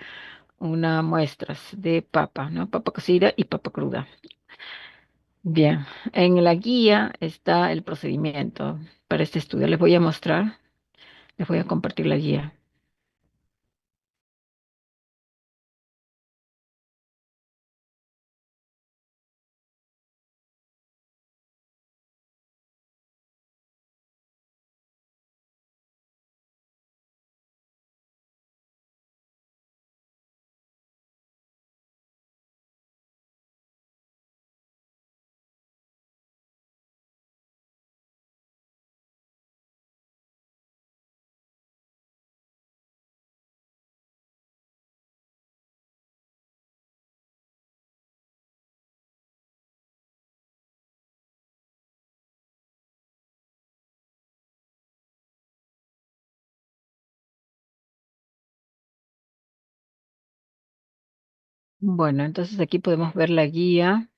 unas muestras de papa, ¿no? Papa cocida y papa cruda. Bien, en la guía está el procedimiento para este estudio. Les voy a mostrar, les voy a compartir la guía. Bueno, entonces aquí podemos ver la guía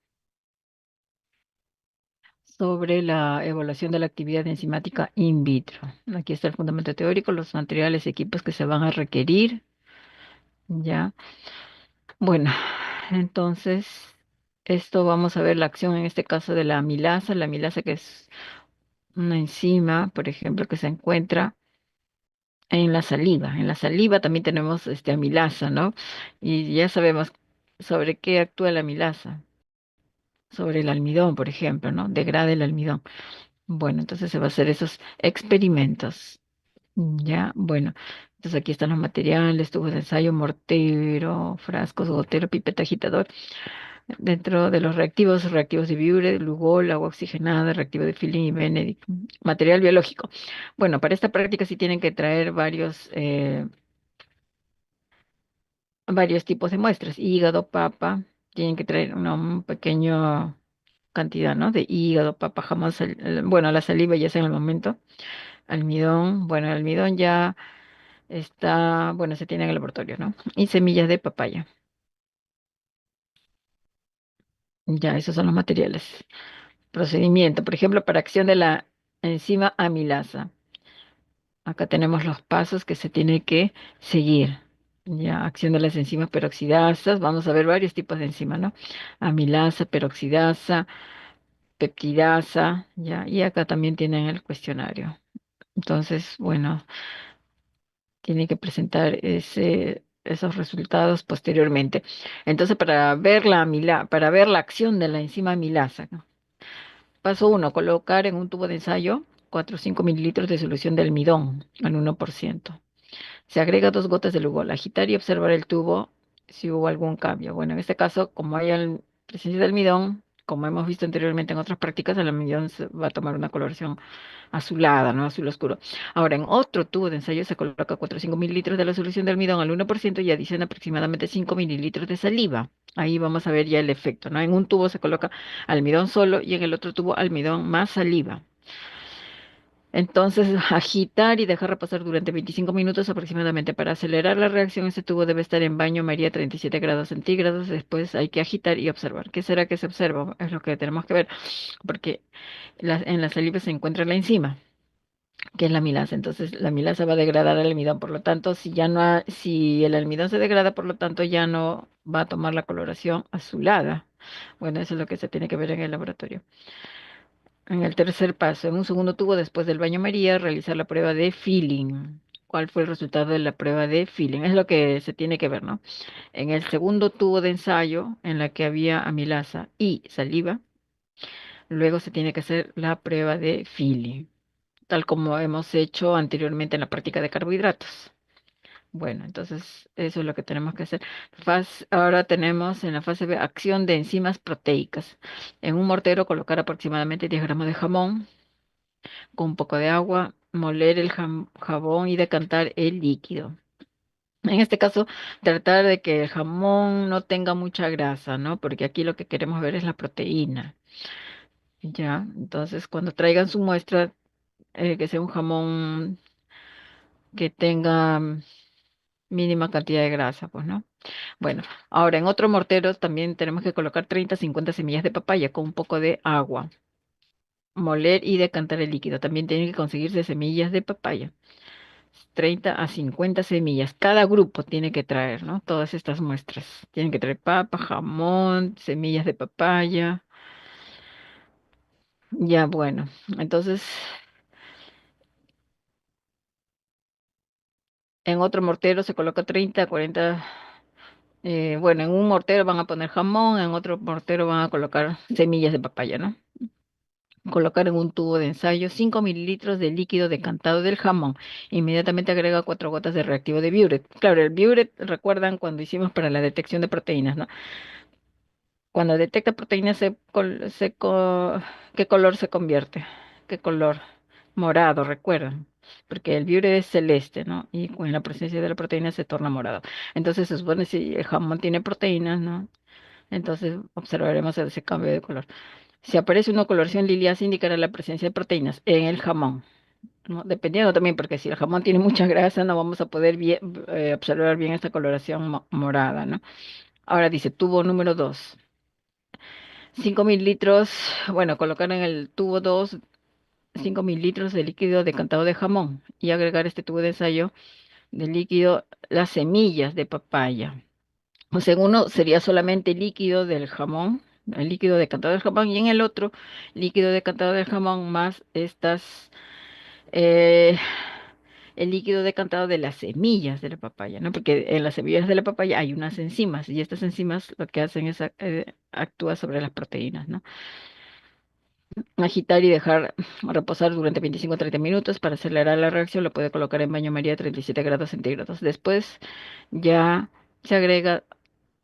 sobre la evaluación de la actividad enzimática in vitro. Aquí está el fundamento teórico, los materiales y equipos que se van a requerir. Ya. Bueno, entonces esto vamos a ver la acción en este caso de la amilasa que es una enzima, por ejemplo, que se encuentra en la saliva. En la saliva también tenemos amilasa, ¿no? Y ya sabemos sobre qué actúa la amilasa, sobre el almidón, por ejemplo, ¿no? Degrada el almidón. Bueno, entonces se va a hacer esos experimentos. Ya, bueno, entonces aquí están los materiales, tubos de ensayo, mortero, frascos, gotero, pipeta, agitador. Dentro de los reactivos, reactivos de Biure, Lugol, agua oxigenada, reactivo de Filling y Benedict, material biológico. Bueno, para esta práctica sí tienen que traer varios tipos de muestras. Hígado, papa, tienen que traer una pequeña cantidad, ¿no? De hígado, papa, jamón, bueno, la saliva ya sea en el momento. Almidón, bueno, el almidón ya está, bueno, se tiene en el laboratorio, ¿no? Y semillas de papaya. Ya, esos son los materiales. Procedimiento, por ejemplo, para acción de la enzima amilasa. Acá tenemos los pasos que se tiene que seguir. Ya, acción de las enzimas peroxidasas. Vamos a ver varios tipos de enzimas, ¿no? Amilasa, peroxidasa, peptidasa, ya. Y acá también tienen el cuestionario. Entonces, bueno, tiene que presentar esos resultados posteriormente. Entonces, para ver la acción de la enzima amilasa, ¿no? Paso uno, colocar en un tubo de ensayo 4 o 5 mililitros de solución de almidón al 1%. Se agrega 2 gotas de Lugol, agitar y observar el tubo si hubo algún cambio. Bueno, en este caso, como hay presencia de almidón, como hemos visto anteriormente en otras prácticas, el almidón va a tomar una coloración azulada, ¿no? Azul oscuro. Ahora, en otro tubo de ensayo se coloca 4 o 5 mililitros de la solución de almidón al 1% y adiciona aproximadamente 5 mililitros de saliva. Ahí vamos a ver ya el efecto, ¿no? En un tubo se coloca almidón solo y en el otro tubo almidón más saliva. Entonces, agitar y dejar reposar durante 25 minutos aproximadamente. Para acelerar la reacción, este tubo debe estar en baño María 37 grados centígrados. Después hay que agitar y observar. ¿Qué será que se observa? Es lo que tenemos que ver, porque en la saliva se encuentra la enzima, que es la milasa. Entonces, la milasa va a degradar el almidón. Por lo tanto, si el almidón se degrada, por lo tanto, ya no va a tomar la coloración azulada. Bueno, eso es lo que se tiene que ver en el laboratorio. En el tercer paso, en un segundo tubo después del baño María, realizar la prueba de feeling. ¿Cuál fue el resultado de la prueba de feeling? Es lo que se tiene que ver, ¿no? En el segundo tubo de ensayo, en la que había amilasa y saliva, luego se tiene que hacer la prueba de feeling, tal como hemos hecho anteriormente en la práctica de carbohidratos. Bueno, entonces eso es lo que tenemos que hacer. Ahora tenemos en la fase B acción de enzimas proteicas. En un mortero colocar aproximadamente 10 gramos de jamón con un poco de agua, moler el jabón y decantar el líquido. En este caso, tratar de que el jamón no tenga mucha grasa, ¿no? Porque aquí lo que queremos ver es la proteína. Ya, entonces cuando traigan su muestra, que sea un jamón que tenga mínima cantidad de grasa, pues, ¿no? Bueno, ahora en otro mortero también tenemos que colocar 30 50 semillas de papaya con un poco de agua, moler y decantar el líquido. También tienen que conseguirse semillas de papaya. 30 a 50 semillas. Cada grupo tiene que traer, ¿no? Todas estas muestras. Tienen que traer papa, jamón, semillas de papaya. Ya, bueno. Entonces, en otro mortero se coloca 30, 40. Bueno, en un mortero van a poner jamón, en otro mortero van a colocar semillas de papaya, ¿no? Colocar en un tubo de ensayo 5 mililitros de líquido decantado del jamón. Inmediatamente agrega 4 gotas de reactivo de Biuret. Claro, el Biuret, recuerdan cuando hicimos para la detección de proteínas, ¿no? Cuando detecta proteínas, ¿qué color se convierte? ¿Qué color? Morado, recuerdan. Porque el Biuret es celeste, ¿no? Y con la presencia de la proteína se torna morado. Entonces se supone si el jamón tiene proteínas, ¿no? Entonces observaremos ese cambio de color. Si aparece una coloración liliácea, indicará la presencia de proteínas en el jamón, ¿no? Dependiendo también, porque si el jamón tiene mucha grasa, no vamos a poder observar bien esta coloración morada, ¿no? Ahora dice tubo número 2. 5 mililitros, bueno, colocar en el tubo 2 5 mililitros de líquido decantado de jamón y agregar este tubo de ensayo de líquido las semillas de papaya. O sea, en uno sería solamente líquido del jamón, el líquido decantado del jamón, y en el otro líquido decantado del jamón más eh, el líquido decantado de las semillas de la papaya, ¿no? Porque en las semillas de la papaya hay unas enzimas y estas enzimas lo que hacen es actúa sobre las proteínas, ¿no? Agitar y dejar reposar durante 25 a 30 minutos. Para acelerar la reacción lo puede colocar en baño María a 37 grados centígrados. Después ya se agrega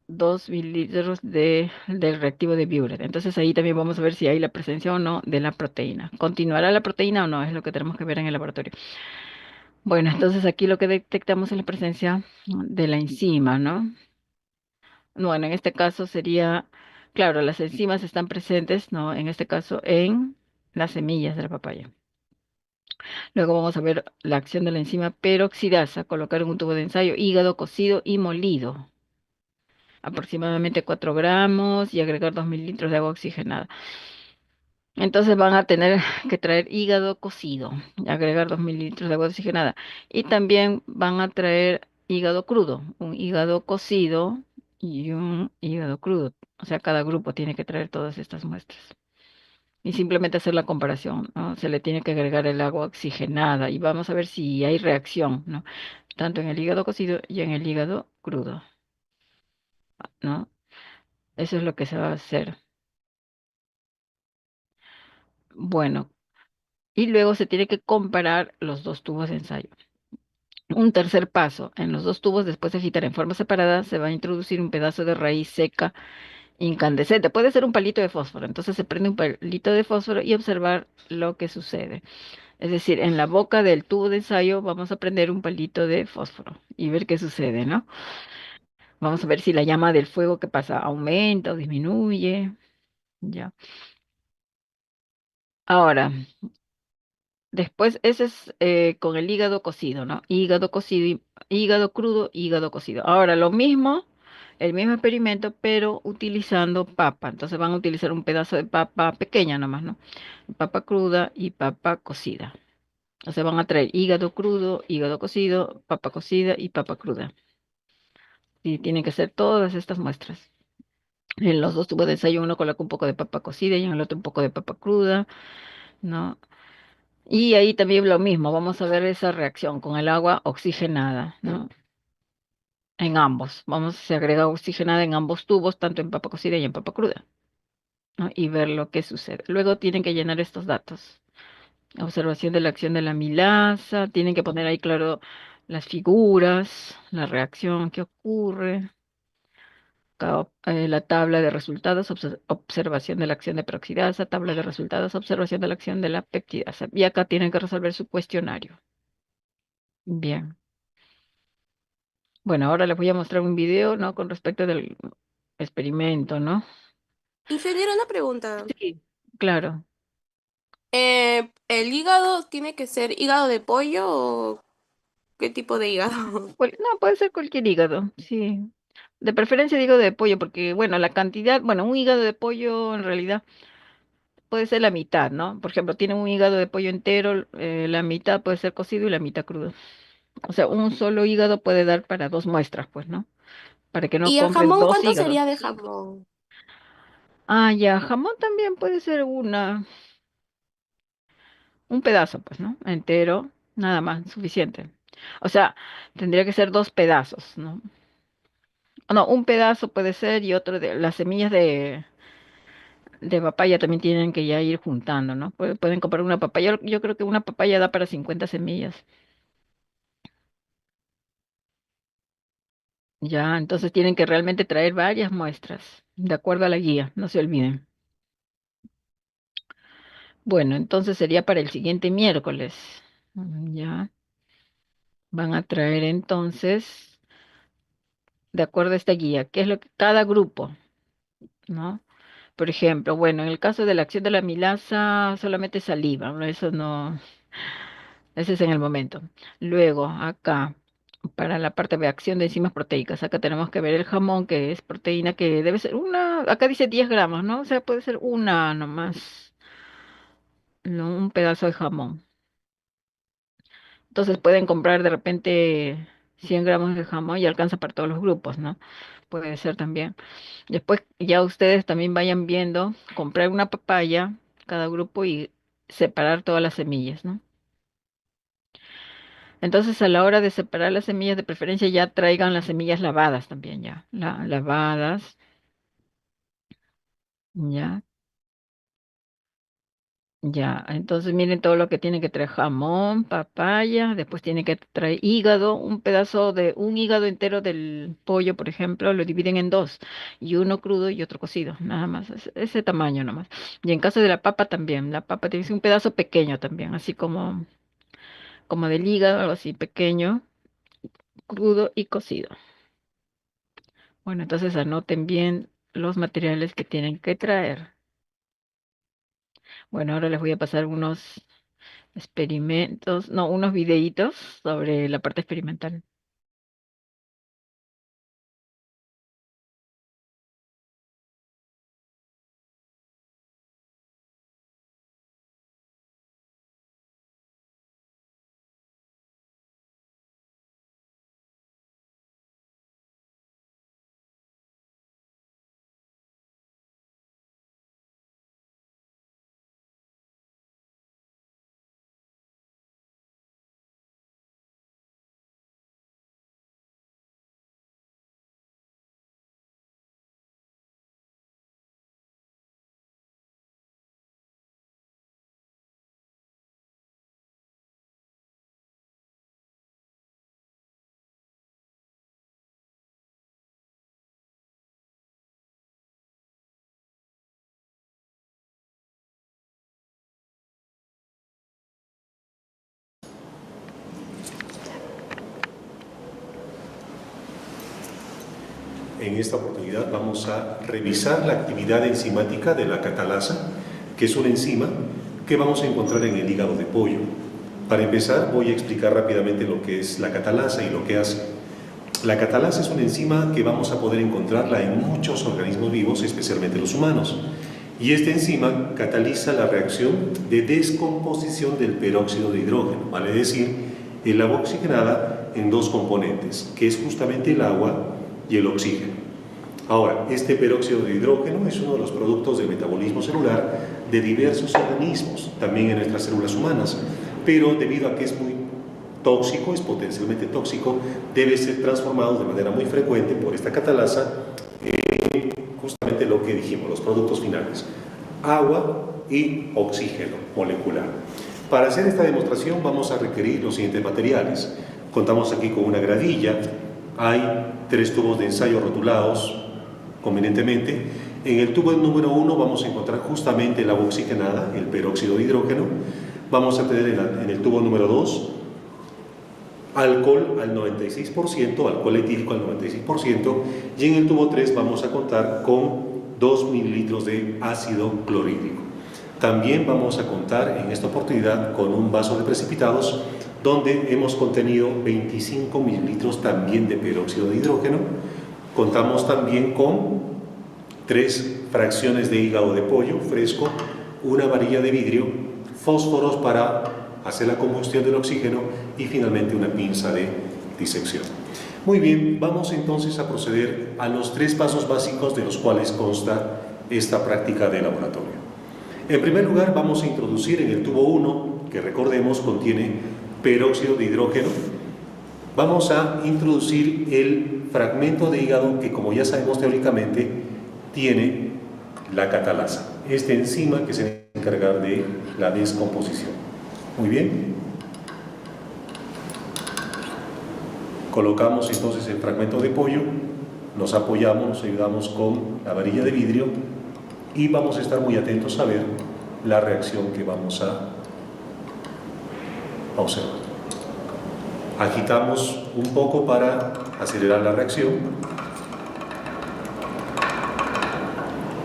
2 mililitros del reactivo de Biuret. Entonces ahí también vamos a ver si hay la presencia o no de la proteína. ¿Continuará la proteína o no? Es lo que tenemos que ver en el laboratorio. Bueno, entonces aquí lo que detectamos es la presencia de la enzima, ¿no? Bueno, en este caso sería, claro, las enzimas están presentes, ¿no? En este caso en las semillas de la papaya. Luego vamos a ver la acción de la enzima peroxidasa, colocar en un tubo de ensayo hígado cocido y molido, aproximadamente 4 gramos y agregar 2 mililitros de agua oxigenada. Entonces van a tener que traer hígado cocido, y agregar 2 mililitros de agua oxigenada. Y también van a traer hígado crudo, un hígado cocido y un hígado crudo. O sea, cada grupo tiene que traer todas estas muestras. Y simplemente hacer la comparación, ¿no? Se le tiene que agregar el agua oxigenada y vamos a ver si hay reacción, ¿no? Tanto en el hígado cocido y en el hígado crudo, ¿no? Eso es lo que se va a hacer. Bueno, y luego se tiene que comparar los dos tubos de ensayo. Un tercer paso, en los dos tubos, después de agitar en forma separada, se va a introducir un pedazo de raíz seca incandescente. Puede ser un palito de fósforo. Entonces se prende un palito de fósforo y observar lo que sucede. Es decir, en la boca del tubo de ensayo vamos a prender un palito de fósforo y ver qué sucede, ¿no? Vamos a ver si la llama del fuego que pasa aumenta o disminuye. Ya. Ahora, Después, ese es con el hígado cocido, ¿no? Hígado cocido, hígado crudo, hígado cocido. Ahora, lo mismo, el mismo experimento, pero utilizando papa. Entonces van a utilizar un pedazo de papa pequeña nomás, ¿no? Papa cruda y papa cocida. O sea, van a traer hígado crudo, hígado cocido, papa cocida y papa cruda. Y tienen que ser todas estas muestras. En los dos tubos de ensayo uno coloca un poco de papa cocida y en el otro un poco de papa cruda, ¿no? Y ahí también lo mismo, vamos a ver esa reacción con el agua oxigenada, ¿no? En ambos. Se agrega oxigenada en ambos tubos, tanto en papa cocida y en papa cruda, ¿no? Y ver lo que sucede. Luego tienen que llenar estos datos. Observación de la acción de la milasa, tienen que poner ahí claro las figuras, la reacción que ocurre, la tabla de resultados, observación de la acción de peroxidasa, tabla de resultados, observación de la acción de la peptidasa. Y acá tienen que resolver su cuestionario. Bien. Bueno, ahora les voy a mostrar un video, ¿no? Con respecto del experimento, ¿no? Ingeniero, una pregunta. Sí, claro. ¿El hígado tiene que ser hígado de pollo o qué tipo de hígado? No, puede ser cualquier hígado, sí. De preferencia hígado de pollo, porque, bueno, la cantidad, bueno, un hígado de pollo en realidad puede ser la mitad, ¿no? Por ejemplo, tiene un hígado de pollo entero, la mitad puede ser cocido y la mitad crudo. O sea, un solo hígado puede dar para dos muestras, pues, ¿no? Para que no ¿Y el compren jamón dos cuánto hígados. sería de jamón? Ah, ya, jamón también puede ser un pedazo, pues, ¿no? Entero, nada más, suficiente. O sea, tendría que ser dos pedazos, ¿no? O no, un pedazo puede ser y otro de las semillas de papaya también tienen que ya ir juntando, ¿no? Pueden comprar una papaya. Yo creo que una papaya da para 50 semillas. Ya, entonces tienen que realmente traer varias muestras, de acuerdo a la guía, no se olviden. Bueno, entonces sería para el siguiente miércoles. Ya, van a traer entonces, de acuerdo a esta guía, qué es lo que cada grupo, ¿no? Por ejemplo, bueno, en el caso de la acción de la milasa, solamente saliva, ¿no? Eso no, ese es en el momento. Luego, acá, para la parte de acción de enzimas proteicas, acá tenemos que ver el jamón, que es proteína que debe ser una, acá dice 10 gramos, ¿no? O sea, puede ser una nomás, ¿no? Un pedazo de jamón. Entonces pueden comprar de repente 100 gramos de jamón y alcanza para todos los grupos, ¿no? Puede ser también. Después ya ustedes también vayan viendo, comprar una papaya cada grupo y separar todas las semillas, ¿no? Entonces a la hora de separar las semillas, de preferencia ya traigan las semillas lavadas también ya, lavadas, ya, ya. Entonces miren todo lo que tiene que traer: jamón, papaya, después tiene que traer hígado, un pedazo de un hígado entero del pollo, por ejemplo, lo dividen en dos, y uno crudo y otro cocido, nada más, ese tamaño nomás. Y en caso de la papa también, la papa tiene que ser un pedazo pequeño también, así como del hígado, algo así pequeño, crudo y cocido. Bueno, entonces anoten bien los materiales que tienen que traer. Bueno, ahora les voy a pasar unos experimentos, no, unos videitos sobre la parte experimental. En esta oportunidad vamos a revisar la actividad enzimática de la catalasa, que es una enzima ¿qué vamos a encontrar en el hígado de pollo? Para empezar, voy a explicar rápidamente lo que es la catalasa y lo que hace. La catalasa es una enzima que vamos a poder encontrarla en muchos organismos vivos, especialmente los humanos. Y esta enzima cataliza la reacción de descomposición del peróxido de hidrógeno, vale decir, el agua oxigenada en dos componentes, que es justamente el agua y el oxígeno. Ahora, este peróxido de hidrógeno es uno de los productos del metabolismo celular de diversos organismos, también en nuestras células humanas, pero debido a que es muy tóxico, es potencialmente tóxico, debe ser transformado de manera muy frecuente por esta catalasa en justamente lo que dijimos, los productos finales, agua y oxígeno molecular. Para hacer esta demostración vamos a requerir los siguientes materiales. Contamos aquí con una gradilla, hay 3 tubos de ensayo rotulados convenientemente. En el tubo número 1 vamos a encontrar justamente el agua oxigenada, el peróxido de hidrógeno. Vamos a tener en el tubo número 2 alcohol al 96%, alcohol etílico al 96%, y en el tubo 3 vamos a contar con 2 mililitros de ácido clorhídrico. También vamos a contar en esta oportunidad con un vaso de precipitados donde hemos contenido 25 mililitros también de peróxido de hidrógeno. Contamos también con 3 fracciones de hígado de pollo fresco, una varilla de vidrio, fósforos para hacer la combustión del oxígeno y finalmente una pinza de disección. Muy bien, vamos entonces a proceder a los 3 pasos básicos de los cuales consta esta práctica de laboratorio. En primer lugar, vamos a introducir en el tubo 1, que recordemos contiene peróxido de hidrógeno, vamos a introducir el fragmento de hígado que, como ya sabemos teóricamente, tiene la catalasa, esta enzima que se va a encargar de la descomposición. Muy bien. Colocamos entonces el fragmento de pollo, nos apoyamos, nos ayudamos con la varilla de vidrio y vamos a estar muy atentos a ver la reacción que vamos a observar. Agitamos un poco para acelerar la reacción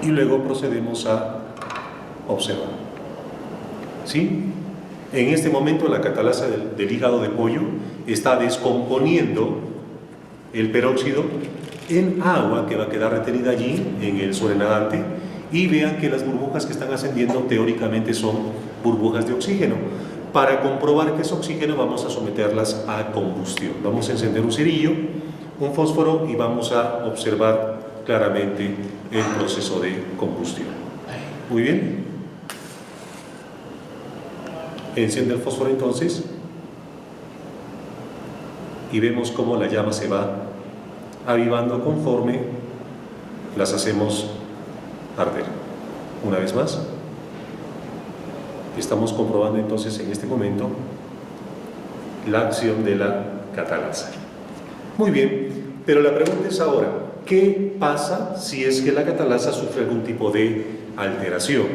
y luego procedemos a observar. ¿Sí? En este momento la catalasa del hígado de pollo está descomponiendo el peróxido en agua que va a quedar retenida allí en el sobrenadante, y vean que las burbujas que están ascendiendo teóricamente son burbujas de oxígeno. Para comprobar que es oxígeno vamos a someterlas a combustión. Vamos a encender un cerillo, un fósforo y vamos a observar claramente el proceso de combustión. Muy bien. Enciende el fósforo entonces y vemos cómo la llama se va avivando conforme las hacemos arder. Una vez más, estamos comprobando entonces en este momento la acción de la catalasa. Muy bien, pero la pregunta es ahora, ¿qué pasa si es que la catalasa sufre algún tipo de alteración?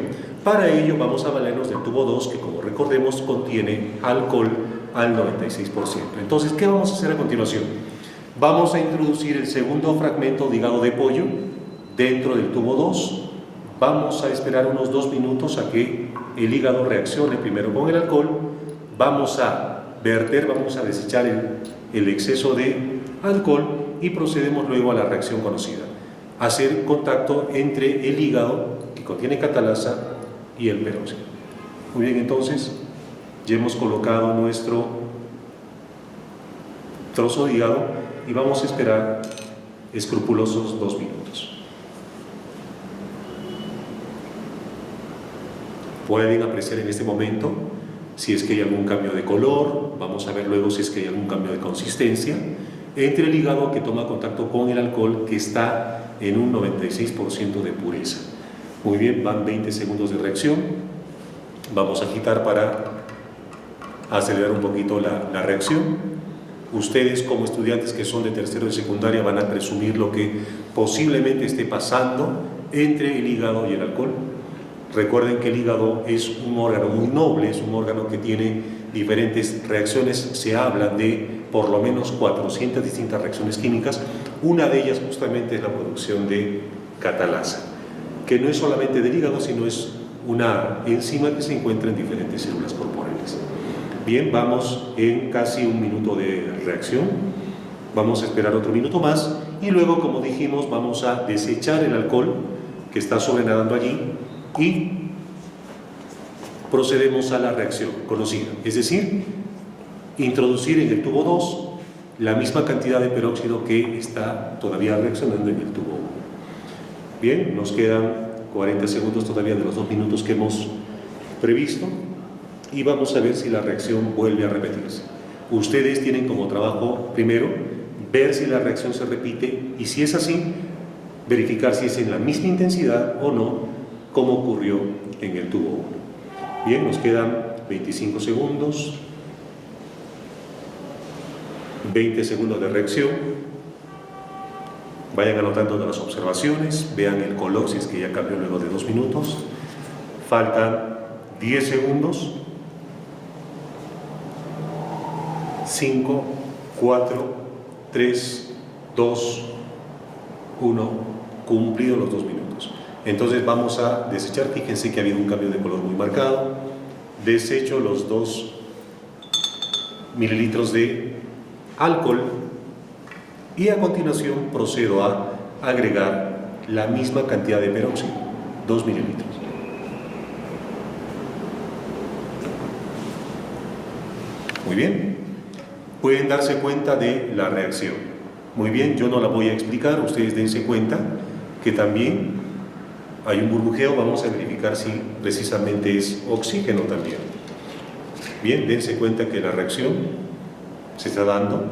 Para ello vamos a valernos del tubo 2, que como recordemos contiene alcohol al 96%. Entonces, ¿qué vamos a hacer a continuación? Vamos a introducir el segundo fragmento de hígado de pollo dentro del tubo 2. Vamos a esperar unos 2 minutos a que el hígado reaccione primero con el alcohol. Vamos a verter, vamos a desechar el exceso de alcohol y procedemos luego a la reacción conocida. Hacer contacto entre el hígado, que contiene catalasa, y el peróxido. Muy bien, entonces ya hemos colocado nuestro trozo de hígado y vamos a esperar escrupulosos 2 minutos. Pueden apreciar en este momento si es que hay algún cambio de color, vamos a ver luego si es que hay algún cambio de consistencia entre el hígado que toma contacto con el alcohol, que está en un 96% de pureza. Muy bien, van 20 segundos de reacción. Vamos a agitar para acelerar un poquito la reacción. Ustedes, como estudiantes que son de tercero de secundaria, van a presumir lo que posiblemente esté pasando entre el hígado y el alcohol. Recuerden que el hígado es un órgano muy noble, es un órgano que tiene diferentes reacciones. Se habla de por lo menos 400 distintas reacciones químicas. Una de ellas justamente es la producción de catalasa, que no es solamente del hígado, sino es una enzima que se encuentra en diferentes células corporales. Bien, vamos en casi un minuto de reacción. Vamos a esperar otro minuto más y luego, como dijimos, vamos a desechar el alcohol que está sobrenadando allí y procedemos a la reacción conocida, es decir, introducir en el tubo 2 la misma cantidad de peróxido que está todavía reaccionando en el tubo 1. Bien, nos quedan 40 segundos todavía de los 2 minutos que hemos previsto y vamos a ver si la reacción vuelve a repetirse. Ustedes tienen como trabajo, primero, ver si la reacción se repite y, si es así, verificar si es en la misma intensidad o no, como ocurrió en el tubo 1. Bien, nos quedan 25 segundos, 20 segundos de reacción. Vayan anotando las observaciones, vean el color si es que ya cambió luego de 2 minutos. Faltan 10 segundos. 5, 4, 3, 2, 1, cumplidos los 2 minutos. Entonces vamos a desechar. Fíjense que ha habido un cambio de color muy marcado. Desecho los 2 mililitros de alcohol y a continuación procedo a agregar la misma cantidad de peróxido, 2 mililitros. Muy bien, pueden darse cuenta de la reacción. Muy bien, yo no la voy a explicar, ustedes dense cuenta que también hay un burbujeo. Vamos a verificar si precisamente es oxígeno también. Bien, dense cuenta que la reacción se está dando,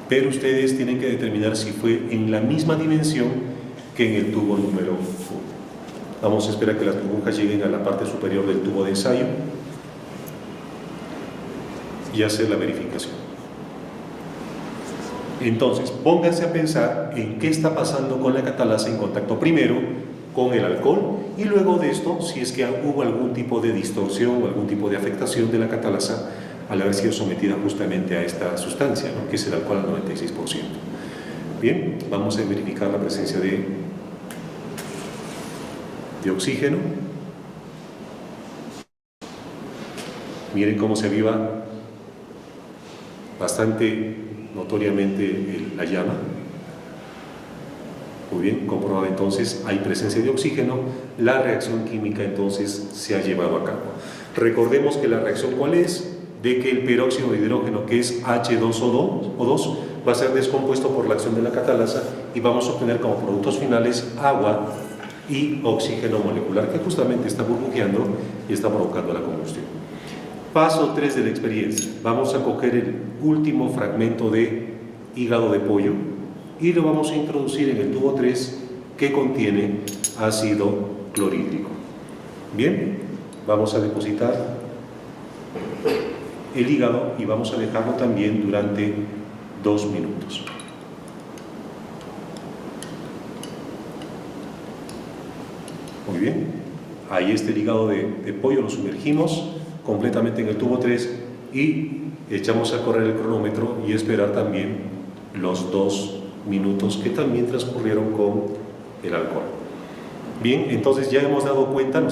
pero ustedes tienen que determinar si fue en la misma dimensión que en el tubo número 1. Vamos a esperar que las burbujas lleguen a la parte superior del tubo de ensayo y hacer la verificación. Entonces, pónganse a pensar en qué está pasando con la catalasa en contacto primero con el alcohol y luego de esto, si es que hubo algún tipo de distorsión o algún tipo de afectación de la catalasa al haber sido sometida justamente a esta sustancia, ¿no?, que es el alcohol al 96%. Bien, vamos a verificar la presencia de oxígeno. Miren cómo se aviva bastante notoriamente la llama. Muy bien, comprobado entonces, hay presencia de oxígeno, la reacción química entonces se ha llevado a cabo. Recordemos que la reacción, ¿cuál es? De que el peróxido de hidrógeno, que es H2O2, va a ser descompuesto por la acción de la catalasa y vamos a obtener como productos finales agua y oxígeno molecular, que justamente está burbujeando y está provocando la combustión. Paso 3 de la experiencia. Vamos a coger el último fragmento de hígado de pollo y lo vamos a introducir en el tubo 3, que contiene ácido clorhídrico. Bien, vamos a depositar el hígado y vamos a dejarlo también durante 2 minutos. Muy bien, ahí está el hígado de pollo, lo sumergimos completamente en el tubo 3 y echamos a correr el cronómetro y esperar también los 2 minutos que también transcurrieron con el alcohol. Bien, entonces ya nos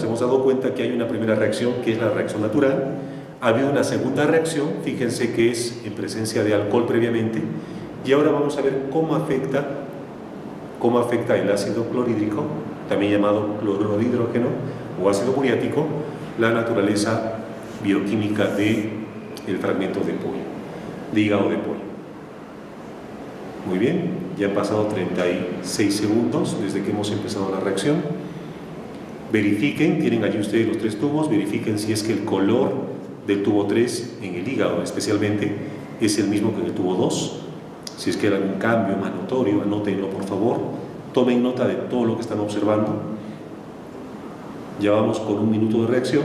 hemos dado cuenta que hay una primera reacción, que es la reacción natural. Ha habido una segunda reacción, fíjense que es en presencia de alcohol previamente, y ahora vamos a ver cómo afecta el ácido clorhídrico, también llamado cloruro de hidrógeno o ácido muriático, la naturaleza bioquímica del fragmento de pollo, de hígado de pollo. Muy bien, ya han pasado 36 segundos desde que hemos empezado la reacción. Verifiquen, tienen allí ustedes los 3 tubos, verifiquen si es que el color del tubo 3 en el hígado especialmente es el mismo que en el tubo 2. Si es que hay algún cambio más notorio, anótenlo por favor, tomen nota de todo lo que están observando. Ya vamos con 1 minuto de reacción.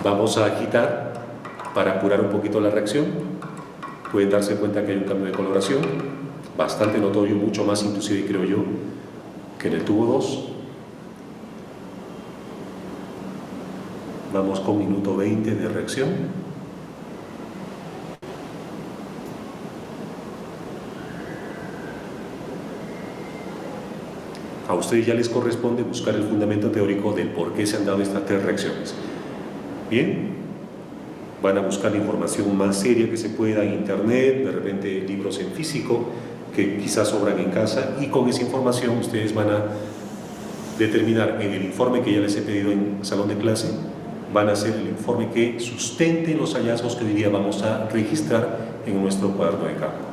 Vamos a agitar para apurar un poquito la reacción. Pueden darse cuenta que hay un cambio de coloración bastante notorio, mucho más inclusive creo yo que en el tubo 2. Vamos con 1 minuto 20 de reacción. A ustedes ya les corresponde buscar el fundamento teórico del por qué se han dado estas 3 reacciones. Bien, van a buscar información más seria que se pueda en internet, de repente libros en físico que quizás sobran en casa, y con esa información ustedes van a determinar en el informe que ya les he pedido en salón de clase, van a hacer el informe que sustente los hallazgos que hoy día vamos a registrar en nuestro cuaderno de campo.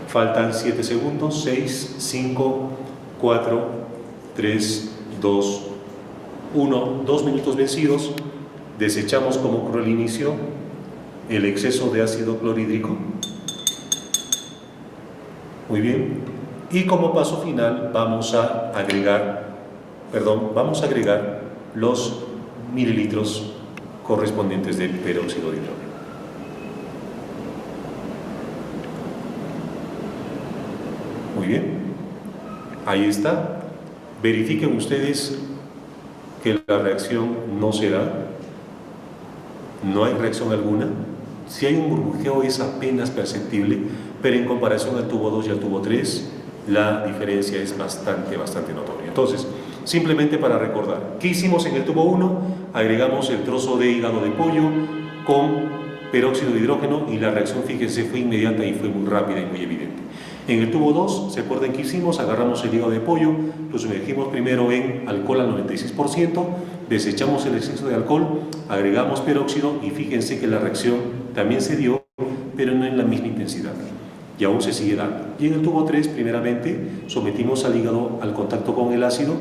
Faltan 7 segundos, 6, 5, 4, 3, 2, 1, 2 minutos vencidos. Desechamos, como ocurrió al inicio, el exceso de ácido clorhídrico. Muy bien. Y como paso final vamos a agregar los mililitros correspondientes del peróxido de hidrógeno. Muy bien. Ahí está. Verifiquen ustedes que la reacción no se da. No hay reacción alguna. Si hay un burbujeo es apenas perceptible, pero en comparación al tubo 2 y al tubo 3, la diferencia es bastante notoria. Entonces, simplemente para recordar, ¿qué hicimos en el tubo 1? Agregamos el trozo de hígado de pollo con peróxido de hidrógeno y la reacción, fíjense, fue inmediata y fue muy rápida y muy evidente. En el tubo 2, ¿se acuerdan qué hicimos? Agarramos el hígado de pollo, lo sumergimos primero en alcohol al 96%, desechamos el exceso de alcohol, agregamos peróxido y fíjense que la reacción también se dio, pero no en la misma intensidad. Y aún se sigue dando. Y en el tubo 3, primeramente, sometimos al hígado al contacto con el ácido.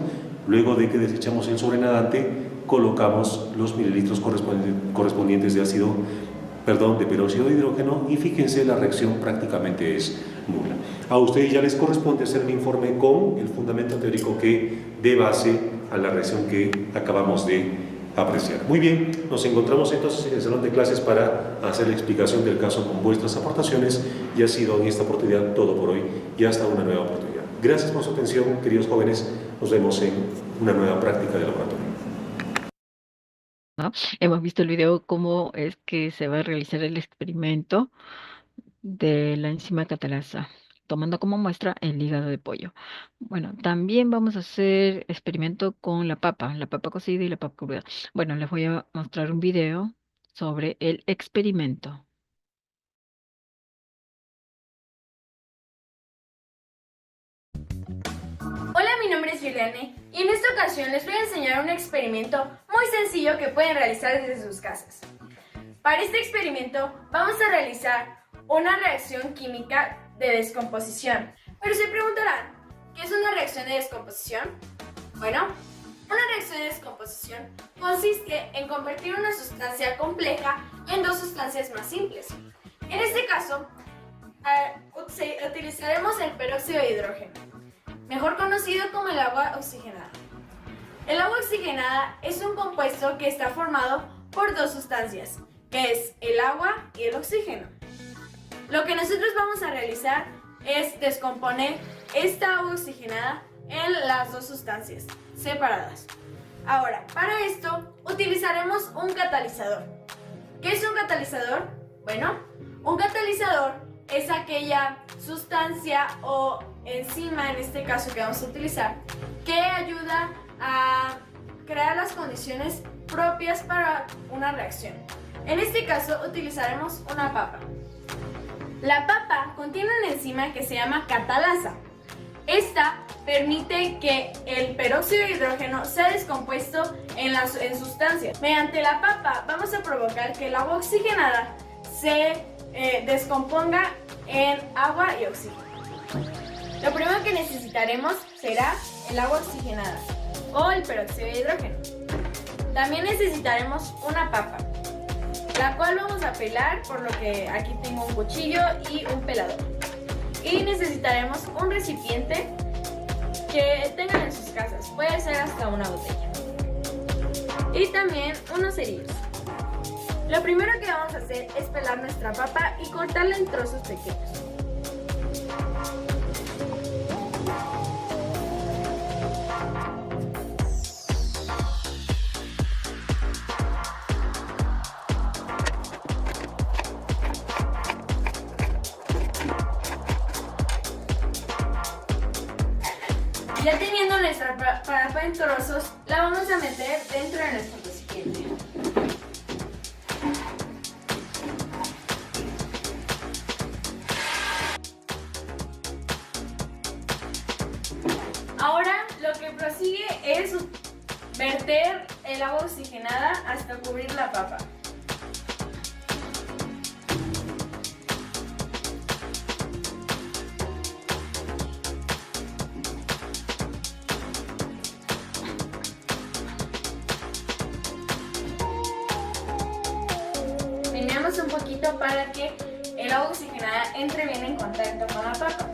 Luego de que desechamos el sobrenadante, colocamos los mililitros correspondientes de peróxido de hidrógeno, y fíjense, la reacción prácticamente es nula. A ustedes ya les corresponde hacer el informe con el fundamento teórico que dé base a la reacción que acabamos de apreciar. Muy bien, nos encontramos entonces en el salón de clases para hacer la explicación del caso con vuestras aportaciones, y ha sido en esta oportunidad todo por hoy, y hasta una nueva oportunidad. Gracias por su atención, queridos jóvenes. Nos vemos en una nueva práctica de laboratorio. ¿No? Hemos visto el video cómo es que se va a realizar el experimento de la enzima catalasa, tomando como muestra el hígado de pollo. Bueno, también vamos a hacer experimento con la papa cocida y la papa cruda. Bueno, les voy a mostrar un video sobre el experimento. Hola, mi nombre es Juliane y en esta ocasión les voy a enseñar un experimento muy sencillo que pueden realizar desde sus casas. Para este experimento vamos a realizar una reacción química de descomposición. Pero se preguntarán, ¿qué es una reacción de descomposición? Bueno, una reacción de descomposición consiste en convertir una sustancia compleja en 2 sustancias más simples. En este caso, utilizaremos el peróxido de hidrógeno, mejor conocido como el agua oxigenada. El agua oxigenada es un compuesto que está formado por 2 sustancias, que es el agua y el oxígeno. Lo que nosotros vamos a realizar es descomponer esta agua oxigenada en las 2 sustancias separadas. Ahora, para esto utilizaremos un catalizador. ¿Qué es un catalizador? Bueno, un catalizador es aquella sustancia o enzima, en este caso que vamos a utilizar, que ayuda a crear las condiciones propias para una reacción. En este caso utilizaremos una papa. La papa contiene una enzima que se llama catalasa. Esta permite que el peróxido de hidrógeno sea descompuesto en sustancias. Mediante la papa vamos a provocar que el agua oxigenada se descomponga en agua y oxígeno. Lo primero que necesitaremos será el agua oxigenada o el peróxido de hidrógeno. También necesitaremos una papa, la cual vamos a pelar, por lo que aquí tengo un cuchillo y un pelador. Y necesitaremos un recipiente que tengan en sus casas, puede ser hasta una botella. Y también unos cerillos. Lo primero que vamos a hacer es pelar nuestra papa y cortarla en trozos pequeños. Ya teniendo nuestra papa en trozos la vamos a meter dentro de nuestro recipiente. Ahora lo que prosigue es verter el agua oxigenada hasta cubrir la papa. Meneamos un poquito para que el agua oxigenada entre bien en contacto con la papa.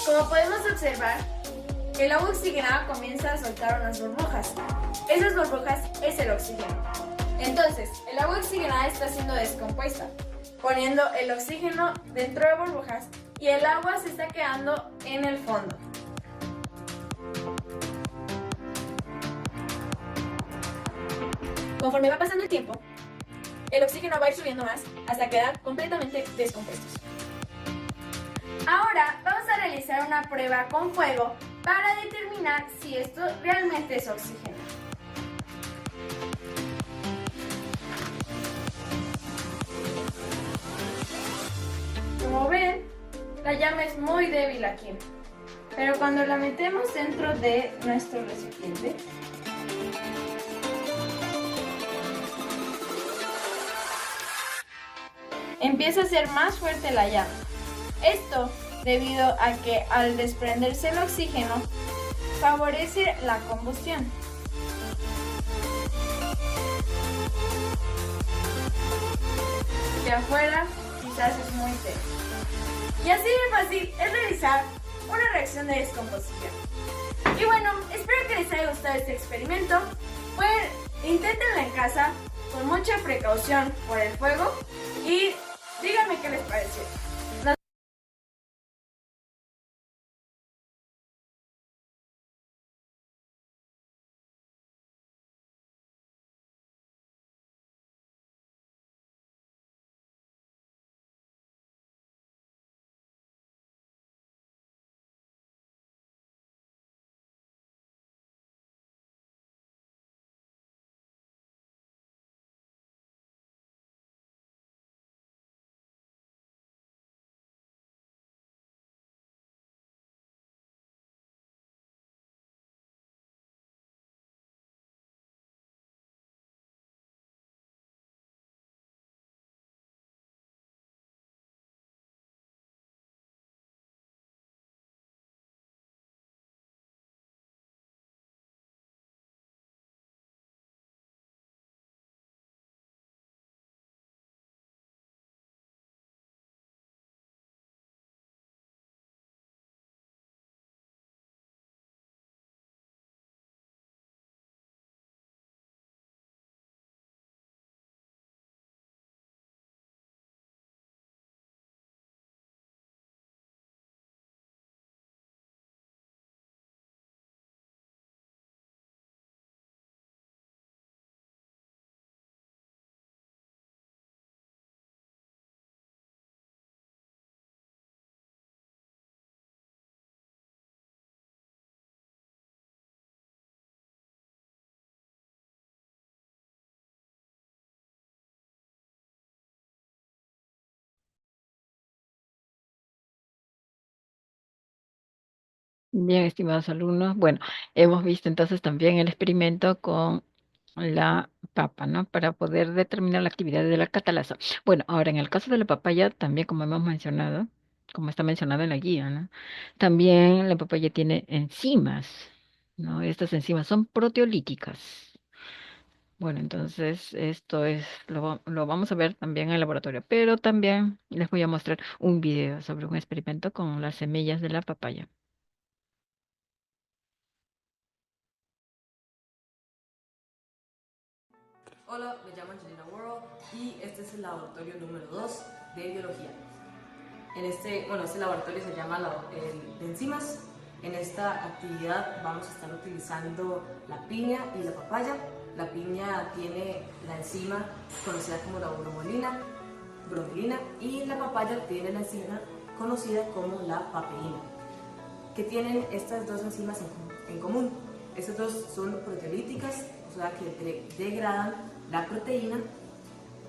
Como podemos observar, el agua oxigenada comienza a soltar unas burbujas. Esas burbujas es el oxígeno. Entonces, el agua oxigenada está siendo descompuesta, poniendo el oxígeno dentro de burbujas y el agua se está quedando en el fondo. Conforme va pasando el tiempo, el oxígeno va a ir subiendo más hasta quedar completamente descompuestos. Ahora vamos a realizar una prueba con fuego para determinar si esto realmente es oxígeno. Como ven, la llama es muy débil aquí, pero cuando la metemos dentro de nuestro recipiente, empieza a ser más fuerte la llama. Esto debido a que al desprenderse el oxígeno favorece la combustión. De afuera quizás es muy tenso. Y así de fácil es realizar una reacción de descomposición. Y bueno, espero que les haya gustado este experimento. Inténtenlo en casa con mucha precaución por el fuego y díganme qué les pareció. Bien, estimados alumnos, bueno, hemos visto entonces también el experimento con la papa, ¿no? Para poder determinar la actividad de la catalasa. Bueno, ahora en el caso de la papaya, también como hemos mencionado, como está mencionado en la guía, ¿no? También la papaya tiene enzimas, ¿no? Estas enzimas son proteolíticas. Bueno, entonces esto lo vamos a ver también en el laboratorio, pero también les voy a mostrar un video sobre un experimento con las semillas de la papaya. Hola, me llamo Angelina World y este es el laboratorio número 2 de biología. Este laboratorio se llama el de enzimas. En esta actividad vamos a estar utilizando la piña y la papaya. La piña tiene la enzima conocida como la bromelina y la papaya tiene la enzima conocida como la papeína. ¿Qué tienen estas dos enzimas en común? Estas dos son proteolíticas, o sea que degradan la proteína.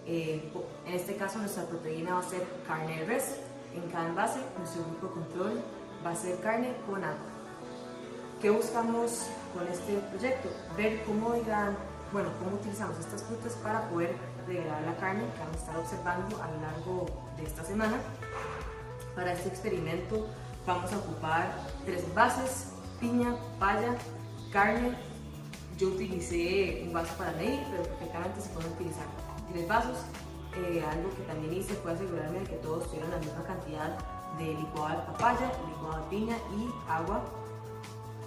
En este caso nuestra proteína va a ser carne de res. En cada envase nuestro grupo de control va a ser carne con agua. ¿Qué buscamos con este proyecto? Ver cómo utilizamos estas frutas para poder degradar la carne que vamos a estar observando a lo largo de esta semana. Para este experimento vamos a ocupar 3 envases: piña, papaya, carne. Yo utilicé un vaso para medir, pero perfectamente se pueden utilizar 3 vasos. Algo que también hice fue asegurarme de que todos tuvieran la misma cantidad de licuado de papaya, licuado de piña y agua.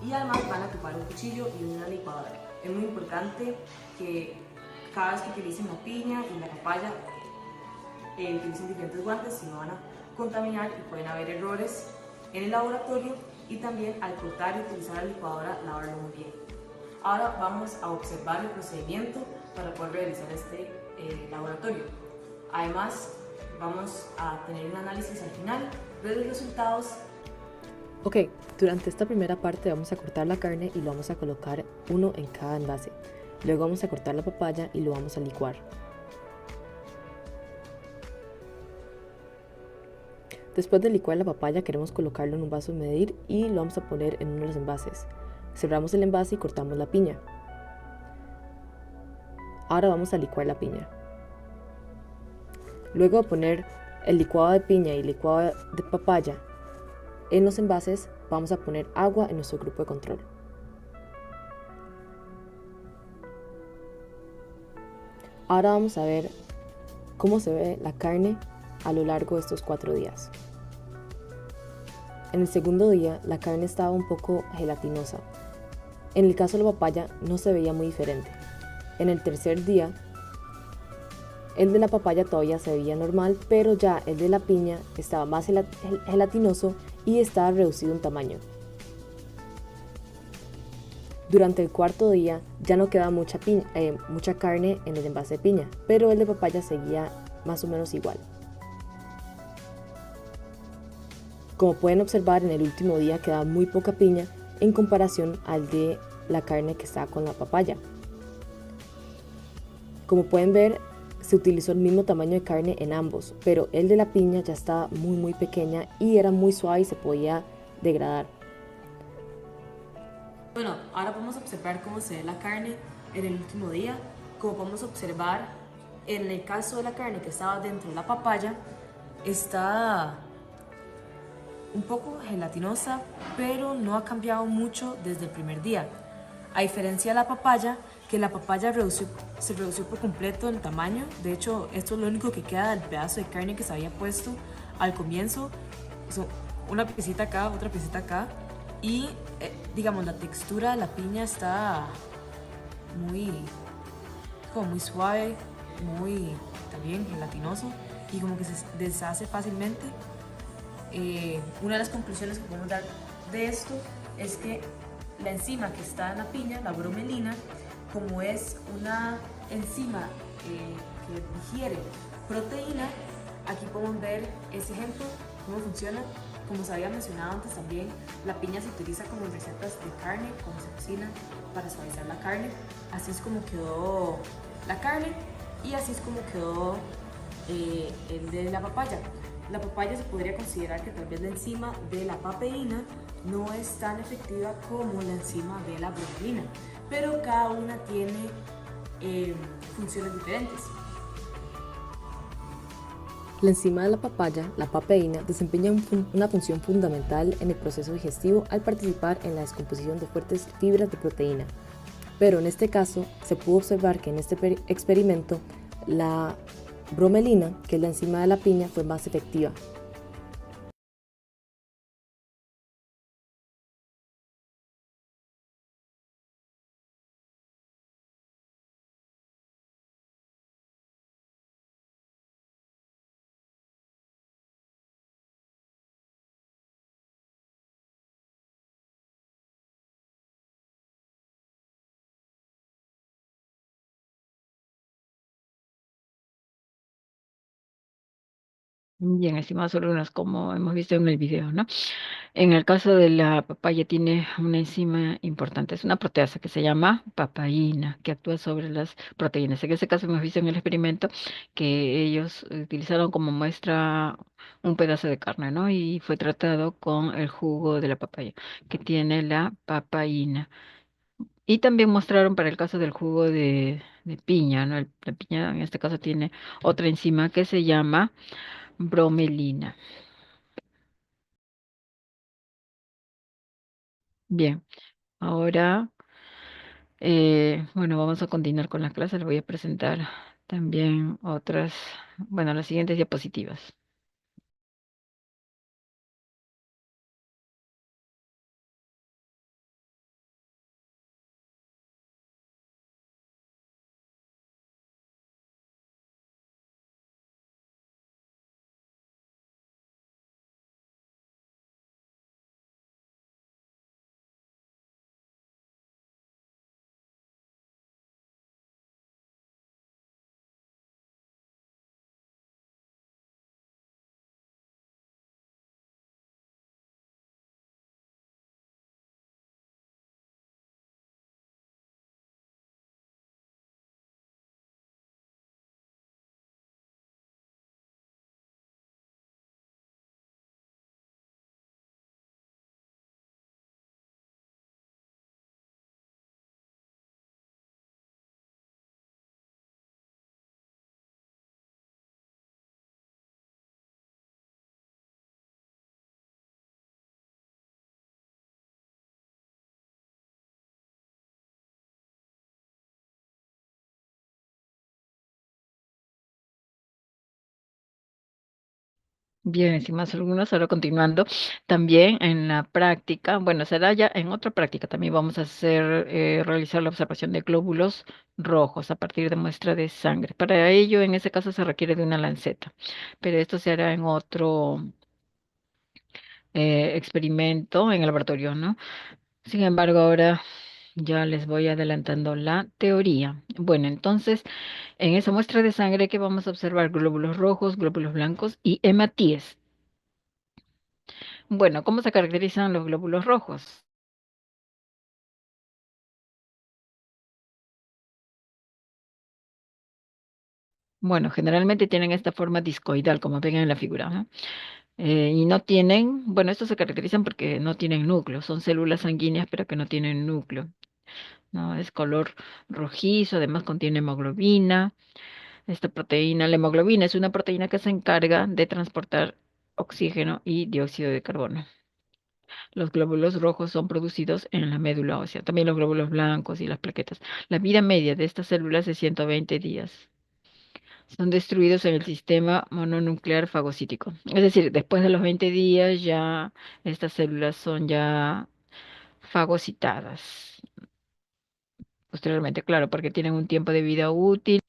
Y además van a ocupar un cuchillo y una licuadora. Es muy importante que cada vez que utilicen la piña y la papaya utilicen diferentes guantes, si no van a contaminar y pueden haber errores en el laboratorio, y también al cortar y utilizar la licuadora, lavarlo muy bien. Ahora vamos a observar el procedimiento para poder realizar este laboratorio. Además, vamos a tener un análisis al final de los resultados. Ok, durante esta primera parte vamos a cortar la carne y lo vamos a colocar uno en cada envase. Luego vamos a cortar la papaya y lo vamos a licuar. Después de licuar la papaya queremos colocarlo en un vaso de medir y lo vamos a poner en uno de los envases. Cerramos el envase y cortamos la piña. Ahora vamos a licuar la piña. Luego de poner el licuado de piña y licuado de papaya en los envases, vamos a poner agua en nuestro grupo de control. Ahora vamos a ver cómo se ve la carne a lo largo de estos 4 días. En el segundo día, la carne estaba un poco gelatinosa. En el caso de la papaya, no se veía muy diferente. En el tercer día, el de la papaya todavía se veía normal, pero ya el de la piña estaba más gelatinoso y estaba reducido en tamaño. Durante el cuarto día ya no quedaba mucha carne en el envase de piña, pero el de papaya seguía más o menos igual. Como pueden observar, en el último día quedaba muy poca piña en comparación al de la carne que estaba con la papaya. Como pueden ver, se utilizó el mismo tamaño de carne en ambos, pero el de la piña ya estaba muy pequeña y era muy suave y se podía degradar. Bueno, ahora vamos a observar cómo se ve la carne en el último día. Como podemos observar, en el caso de la carne que estaba dentro de la papaya, está un poco gelatinosa, pero no ha cambiado mucho desde el primer día. A diferencia de la papaya, que la papaya se redució por completo en tamaño. De hecho, esto es lo único que queda del pedazo de carne que se había puesto al comienzo. Una piecita acá, otra piecita acá. Y digamos, la textura de la piña está muy suave, muy también gelatinoso y como que se deshace fácilmente. Una de las conclusiones que podemos dar de esto es que la enzima que está en la piña, la bromelina, como es una enzima que digiere proteína, aquí podemos ver ese ejemplo, cómo funciona. Como se había mencionado antes también, la piña se utiliza como en recetas de carne, como se cocina para suavizar la carne. Así es como quedó la carne y así es como quedó el de la papaya. La papaya se podría considerar que tal vez la enzima de la papeína no es tan efectiva como la enzima de la bromelina, pero cada una tiene funciones diferentes. La enzima de la papaya, la papeína, desempeña una función fundamental en el proceso digestivo al participar en la descomposición de fuertes fibras de proteína. Pero en este caso, se pudo observar que en este experimento, la bromelina, que es la enzima de la piña, fue más efectiva. Bien, estimados alumnos, como hemos visto en el video, ¿no? En el caso de la papaya tiene una enzima importante, es una proteasa que se llama papaína, que actúa sobre las proteínas. En ese caso hemos visto en el experimento que ellos utilizaron como muestra un pedazo de carne, ¿no? Y fue tratado con el jugo de la papaya, que tiene la papaína. Y también mostraron para el caso del jugo de piña, ¿no? La piña en este caso tiene otra enzima que se llama bromelina. Bien, ahora, bueno, vamos a continuar con la clase. Les voy a presentar también otras, bueno, las siguientes diapositivas. Bien, estimados alumnos, ahora continuando, también en la práctica, bueno, será ya en otra práctica, también vamos a hacer, realizar la observación de glóbulos rojos a partir de muestra de sangre. Para ello, en ese caso, se requiere de una lanceta, pero esto se hará en otro experimento en el laboratorio, ¿no? Sin embargo, ahora ya les voy adelantando la teoría. Bueno, entonces, en esa muestra de sangre que vamos a observar glóbulos rojos, glóbulos blancos y hematíes. Bueno, ¿cómo se caracterizan los glóbulos rojos? Bueno, generalmente tienen esta forma discoidal, como ven en la figura, ¿no? Y no tienen, bueno, estos se caracterizan porque no tienen núcleo, son células sanguíneas, pero que no tienen núcleo, ¿no? Es color rojizo, además contiene hemoglobina. Esta proteína, la hemoglobina, es una proteína que se encarga de transportar oxígeno y dióxido de carbono. Los glóbulos rojos son producidos en la médula ósea, también los glóbulos blancos y las plaquetas. La vida media de estas células es 120 días. Son destruidos en el sistema mononuclear fagocítico. Es decir, después de los 20 días ya estas células son ya fagocitadas. Posteriormente, claro, porque tienen un tiempo de vida útil.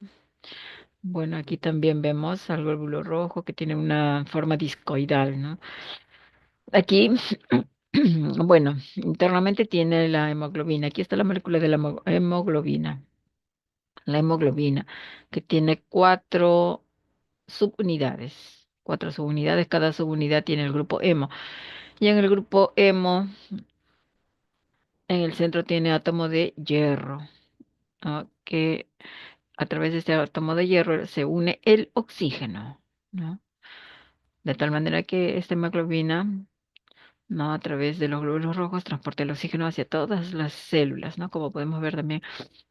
Bueno, aquí también vemos al glóbulo rojo que tiene una forma discoidal, ¿no? Aquí, bueno, internamente tiene la hemoglobina. Aquí está la molécula de la hemoglobina. La hemoglobina, que tiene cuatro subunidades. Cuatro subunidades, cada subunidad tiene el grupo hemo. Y en el grupo hemo, en el centro tiene átomo de hierro, ¿no? Que a través de este átomo de hierro se une el oxígeno, ¿no? De tal manera que esta hemoglobina, ¿no? A través de los glóbulos rojos transporta el oxígeno hacia todas las células, ¿no? Como podemos ver también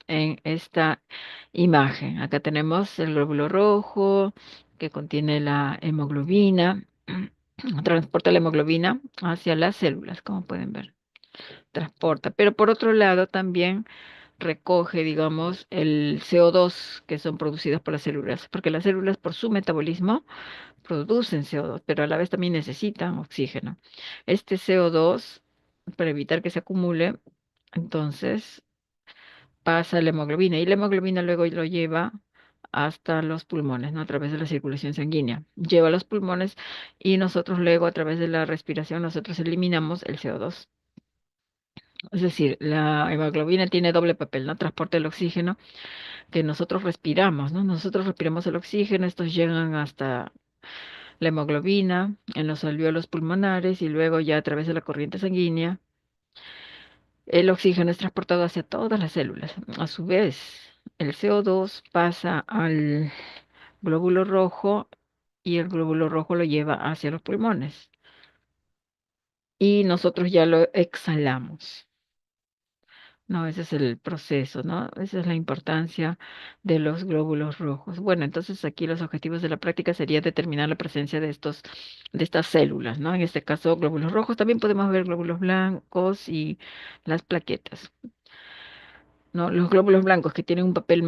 en esta imagen. Acá tenemos el glóbulo rojo que contiene la hemoglobina. Transporta la hemoglobina hacia las células, como pueden ver. Transporta. Pero por otro lado también recoge, digamos, el CO2 que son producidos por las células, porque las células por su metabolismo producen CO2, pero a la vez también necesitan oxígeno. Este CO2, para evitar que se acumule, entonces pasa a la hemoglobina y la hemoglobina luego lo lleva hasta los pulmones, ¿no? A través de la circulación sanguínea. Lleva a los pulmones y nosotros luego a través de la respiración nosotros eliminamos el CO2. Es decir, la hemoglobina tiene doble papel, ¿no? Transporta el oxígeno que nosotros respiramos, ¿no? Nosotros respiramos el oxígeno, estos llegan hasta la hemoglobina en los alvéolos pulmonares y luego ya a través de la corriente sanguínea el oxígeno es transportado hacia todas las células. A su vez, el CO2 pasa al glóbulo rojo y el glóbulo rojo lo lleva hacia los pulmones y nosotros ya lo exhalamos. No, ese es el proceso, ¿no? Esa es la importancia de los glóbulos rojos. Bueno, entonces aquí los objetivos de la práctica sería determinar la presencia de estas células, ¿no? En este caso, glóbulos rojos. También podemos ver glóbulos blancos y las plaquetas, ¿no? Los glóbulos blancos que tienen un papel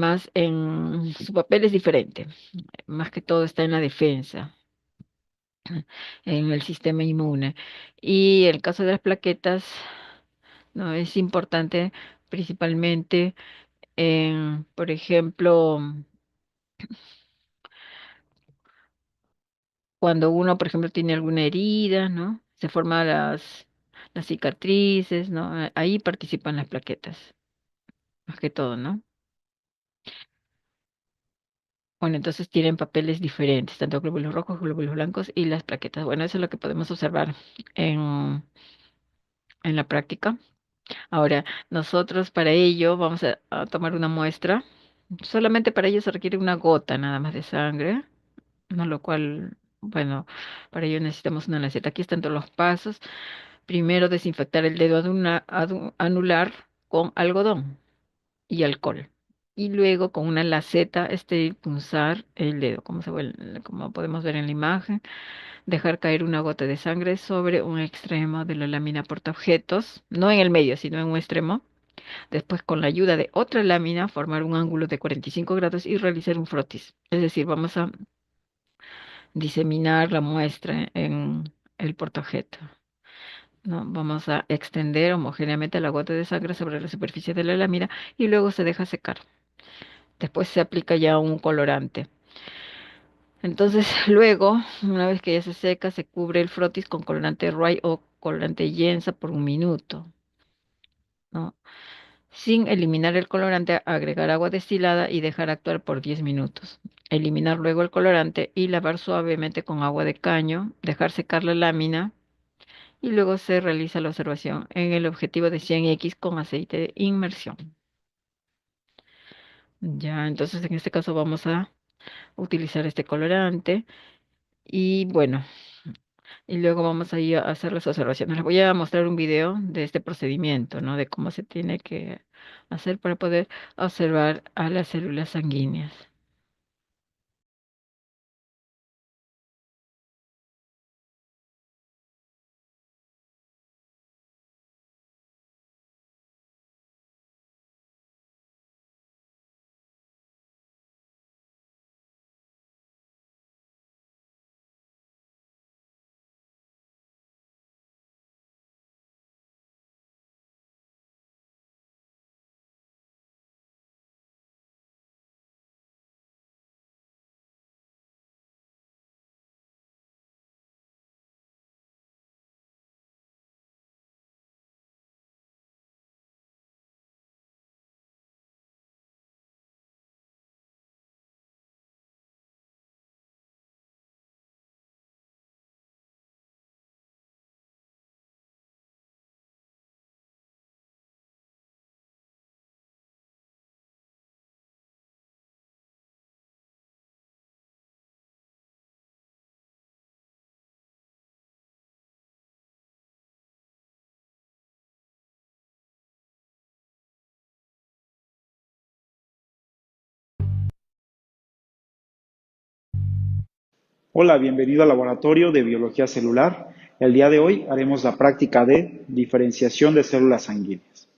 su papel es diferente. Más que todo está en la defensa, en el sistema inmune. Y el caso de las plaquetas, ¿no? Es importante principalmente por ejemplo, cuando uno, por ejemplo, tiene alguna herida, ¿no? Se forman las cicatrices, ¿no? Ahí participan las plaquetas, más que todo, ¿no? Bueno, entonces tienen papeles diferentes, tanto glóbulos rojos, glóbulos blancos y las plaquetas. Bueno, eso es lo que podemos observar en, en la práctica. Ahora, nosotros para ello vamos a tomar una muestra. Solamente para ello se requiere una gota nada más de sangre, ¿no? Lo cual, bueno, para ello necesitamos una lanceta. Aquí están todos los pasos. Primero, desinfectar el dedo anular con algodón y alcohol. Y luego, con una laceta, punzar el dedo, como podemos ver en la imagen. Dejar caer una gota de sangre sobre un extremo de la lámina portaobjetos, no en el medio, sino en un extremo. Después, con la ayuda de otra lámina, formar un ángulo de 45 grados y realizar un frotis. Es decir, vamos a diseminar la muestra en el portaobjeto, ¿no? Vamos a extender homogéneamente la gota de sangre sobre la superficie de la lámina y luego se deja secar. Después se aplica ya un colorante. Entonces, luego, una vez que ya se seca, se cubre el frotis con colorante Roy o colorante Yensa por un minuto, ¿no? Sin eliminar el colorante, agregar agua destilada y dejar actuar por 10 minutos. Eliminar luego el colorante y lavar suavemente con agua de caño, dejar secar la lámina y luego se realiza la observación en el objetivo de 100x con aceite de inmersión. Ya, entonces en este caso vamos a utilizar este colorante y bueno, y luego vamos a ir a hacer las observaciones. Les voy a mostrar un video de este procedimiento, ¿no? De cómo se tiene que hacer para poder observar a las células sanguíneas. Hola, bienvenido al laboratorio de biología celular. El día de hoy haremos la práctica de diferenciación de células sanguíneas.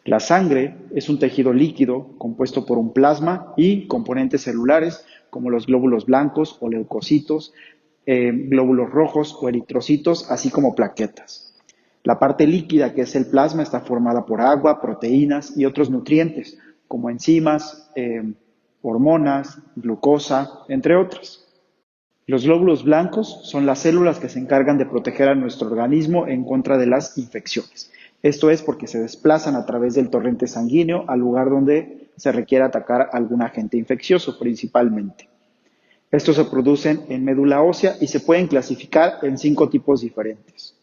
La sangre es un tejido líquido compuesto por un plasma y componentes celulares como los glóbulos blancos o leucocitos, glóbulos rojos o eritrocitos, así como plaquetas. La parte líquida, que es el plasma, está formada por agua, proteínas y otros nutrientes, como enzimas, hormonas, glucosa, entre otros. Los glóbulos blancos son las células que se encargan de proteger a nuestro organismo en contra de las infecciones. Esto es porque se desplazan a través del torrente sanguíneo al lugar donde se requiere atacar algún agente infeccioso principalmente. Estos se producen en médula ósea y se pueden clasificar en 5 tipos diferentes.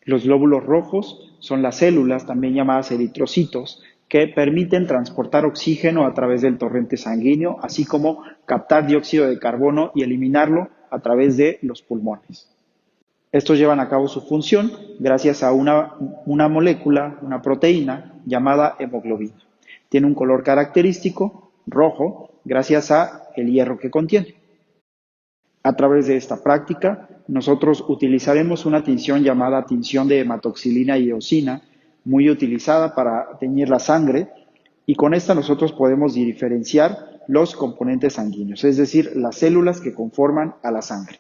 Los glóbulos rojos son las células, también llamadas eritrocitos, que permiten transportar oxígeno a través del torrente sanguíneo, así como captar dióxido de carbono y eliminarlo a través de los pulmones. Estos llevan a cabo su función gracias a una molécula, una proteína llamada hemoglobina. Tiene un color característico, rojo, gracias a el hierro que contiene. A través de esta práctica, nosotros utilizaremos una tinción llamada tinción de hematoxilina y eosina, muy utilizada para teñir la sangre, y con esta nosotros podemos diferenciar los componentes sanguíneos, es decir, las células que conforman a la sangre.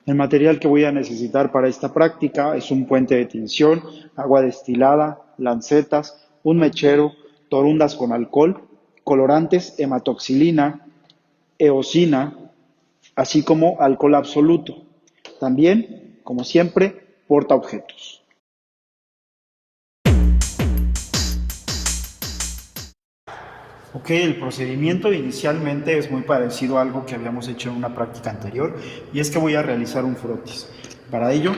El material que voy a necesitar para esta práctica es un puente de tinción, agua destilada, lancetas, un mechero, torundas con alcohol, colorantes, hematoxilina, eosina, así como alcohol absoluto. También, como siempre, portaobjetos. Ok, el procedimiento inicialmente es muy parecido a algo que habíamos hecho en una práctica anterior, y es que voy a realizar un frotis. Para ello,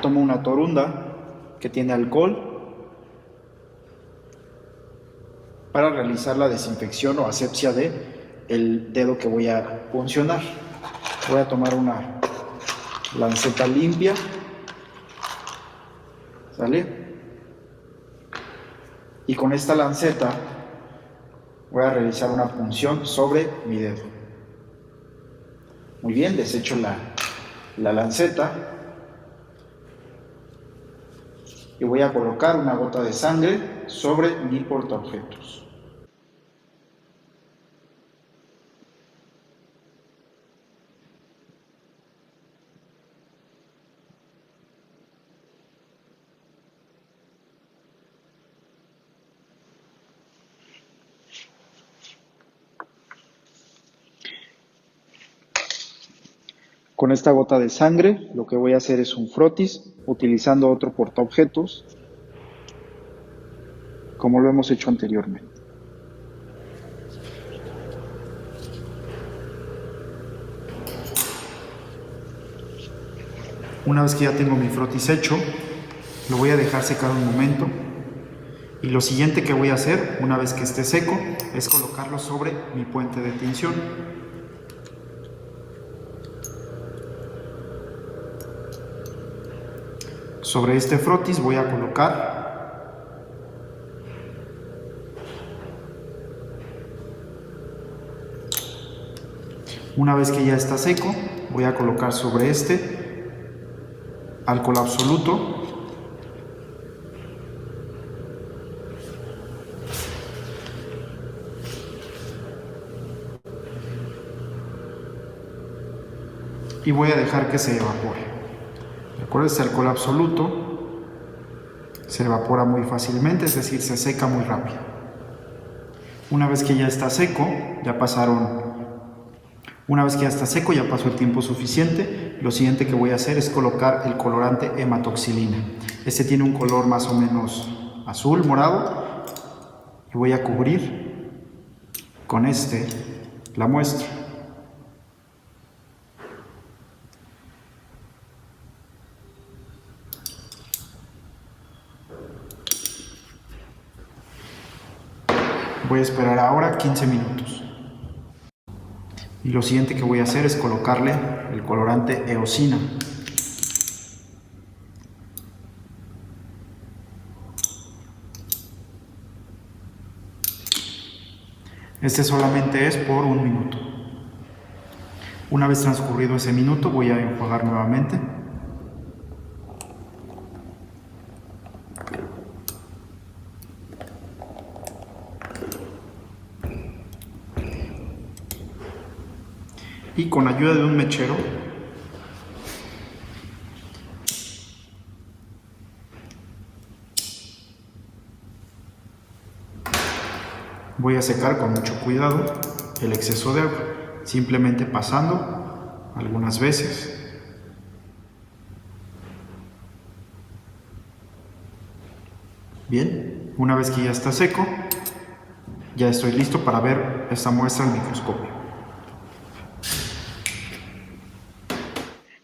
tomo una torunda que tiene alcohol para realizar la desinfección o asepsia del dedo que voy a puncionar. Voy a tomar una lanceta limpia, ¿sale? Y con esta lanceta voy a realizar una punción sobre mi dedo. Muy bien, desecho la lanceta y voy a colocar una gota de sangre sobre mi portaobjetos. Con esta gota de sangre, lo que voy a hacer es un frotis, utilizando otro portaobjetos, como lo hemos hecho anteriormente. Una vez que ya tengo mi frotis hecho, lo voy a dejar secar un momento. Y lo siguiente que voy a hacer, una vez que esté seco, es colocarlo sobre mi puente de tinción. Sobre este frotis voy a colocar una vez que ya está seco, voy a colocar sobre este alcohol absoluto. Y voy a dejar que se evapore. Recuerda, este alcohol absoluto se evapora muy fácilmente, es decir, se seca muy rápido. Una vez que ya está seco, ya pasó el tiempo suficiente. Lo siguiente que voy a hacer es colocar el colorante hematoxilina. Este tiene un color más o menos azul, morado, y voy a cubrir con este la muestra. Voy a esperar ahora 15 minutos. Y lo siguiente que voy a hacer es colocarle el colorante eosina. Este solamente es por 1 minuto. Una vez transcurrido ese minuto, voy a enjuagar nuevamente. Y con ayuda de un mechero voy a secar con mucho cuidado el exceso de agua, simplemente pasando algunas veces. Bien. Una vez que ya está seco, ya estoy listo para ver esta muestra al microscopio.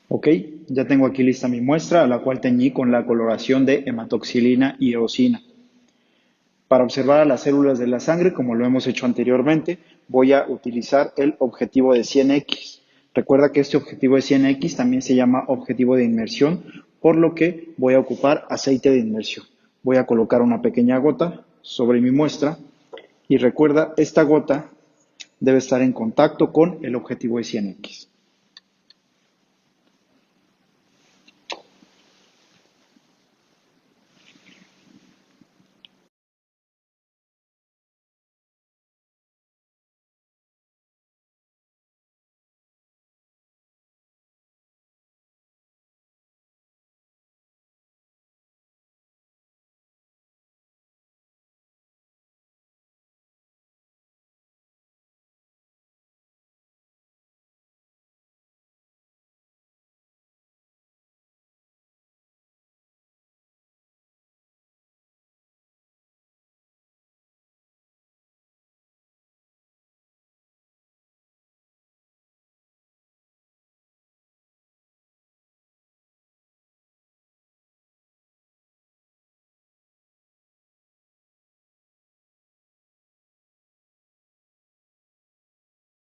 Ok, ya tengo aquí lista mi muestra, a la cual teñí con la coloración de hematoxilina y eosina. Para observar a las células de la sangre, como lo hemos hecho anteriormente, voy a utilizar el objetivo de 100X. Recuerda que este objetivo de 100X también se llama objetivo de inmersión, por lo que voy a ocupar aceite de inmersión. Voy a colocar una pequeña gota sobre mi muestra y recuerda, esta gota debe estar en contacto con el objetivo de 100X.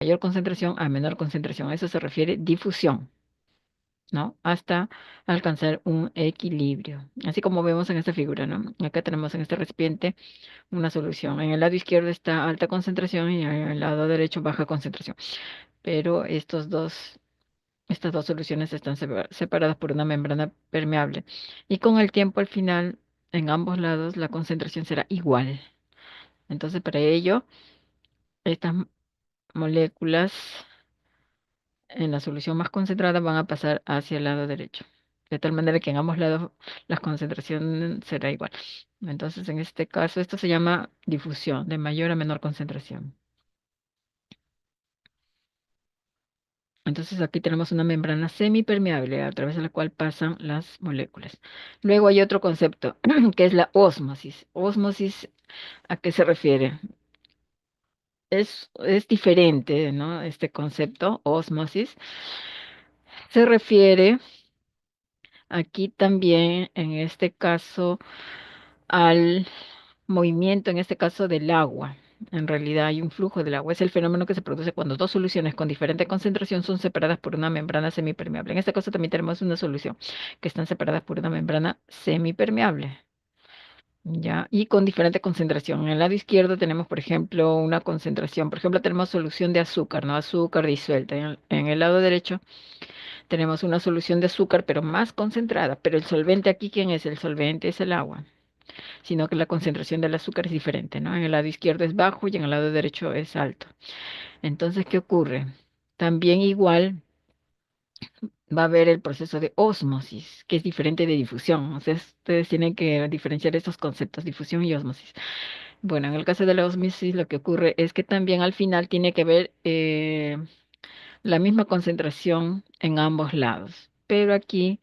Mayor concentración a menor concentración. A eso se refiere difusión, ¿no? Hasta alcanzar un equilibrio. Así como vemos en esta figura, ¿no? Acá tenemos en este recipiente una solución. En el lado izquierdo está alta concentración y en el lado derecho baja concentración. Pero estas dos soluciones están separadas por una membrana permeable. Y con el tiempo al final, en ambos lados, la concentración será igual. Entonces, para ello, estas moléculas en la solución más concentrada van a pasar hacia el lado derecho. De tal manera que en ambos lados la concentración será igual. Entonces, en este caso, esto se llama difusión, de mayor a menor concentración. Entonces, aquí tenemos una membrana semipermeable a través de la cual pasan las moléculas. Luego hay otro concepto, que es la ósmosis. ¿Ósmosis a qué se refiere? Es diferente, ¿no? Este concepto, ósmosis, se refiere aquí también, en este caso, al movimiento, en este caso, del agua. En realidad hay un flujo del agua. Es el fenómeno que se produce cuando dos soluciones con diferente concentración son separadas por una membrana semipermeable. En este caso también tenemos una solución que están separadas por una membrana semipermeable. ¿Ya? Y con diferente concentración. En el lado izquierdo tenemos, por ejemplo, una concentración. Por ejemplo, tenemos solución de azúcar, ¿no? Azúcar disuelta. En el lado derecho tenemos una solución de azúcar, pero más concentrada. Pero el solvente aquí, ¿quién es? El solvente es el agua, sino que la concentración del azúcar es diferente, ¿no? En el lado izquierdo es bajo y en el lado derecho es alto. Entonces, ¿qué ocurre? También igual va a haber el proceso de ósmosis, que es diferente de difusión. O sea, ustedes tienen que diferenciar estos conceptos, difusión y ósmosis. Bueno, en el caso de la ósmosis, lo que ocurre es que también al final tiene que haber la misma concentración en ambos lados. Pero aquí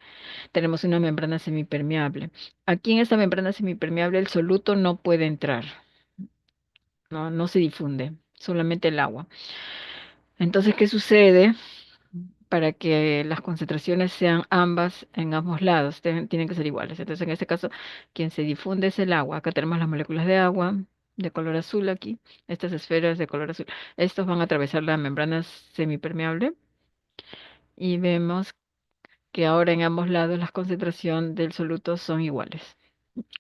tenemos una membrana semipermeable. Aquí en esta membrana semipermeable el soluto no puede entrar, no, no se difunde, solamente el agua. Entonces, ¿qué sucede? Para que las concentraciones sean ambas en ambos lados, tienen que ser iguales. Entonces, en este caso, quien se difunde es el agua. Acá tenemos las moléculas de agua de color azul aquí, estas esferas de color azul. Estos van a atravesar la membrana semipermeable y vemos que ahora en ambos lados las concentraciones del soluto son iguales.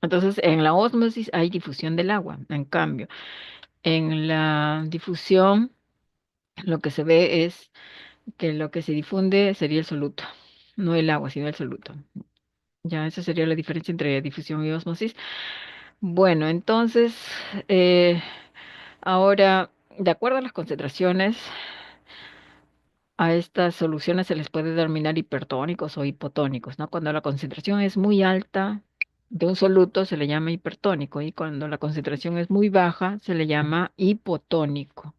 Entonces, en la ósmosis hay difusión del agua. En cambio, en la difusión, lo que se ve es que lo que se difunde sería el soluto, no el agua, sino el soluto. Ya, esa sería la diferencia entre difusión y ósmosis. Bueno, entonces, ahora, de acuerdo a las concentraciones, a estas soluciones se les puede denominar hipertónicos o hipotónicos, ¿no? Cuando la concentración es muy alta de un soluto se le llama hipertónico y cuando la concentración es muy baja se le llama hipotónico.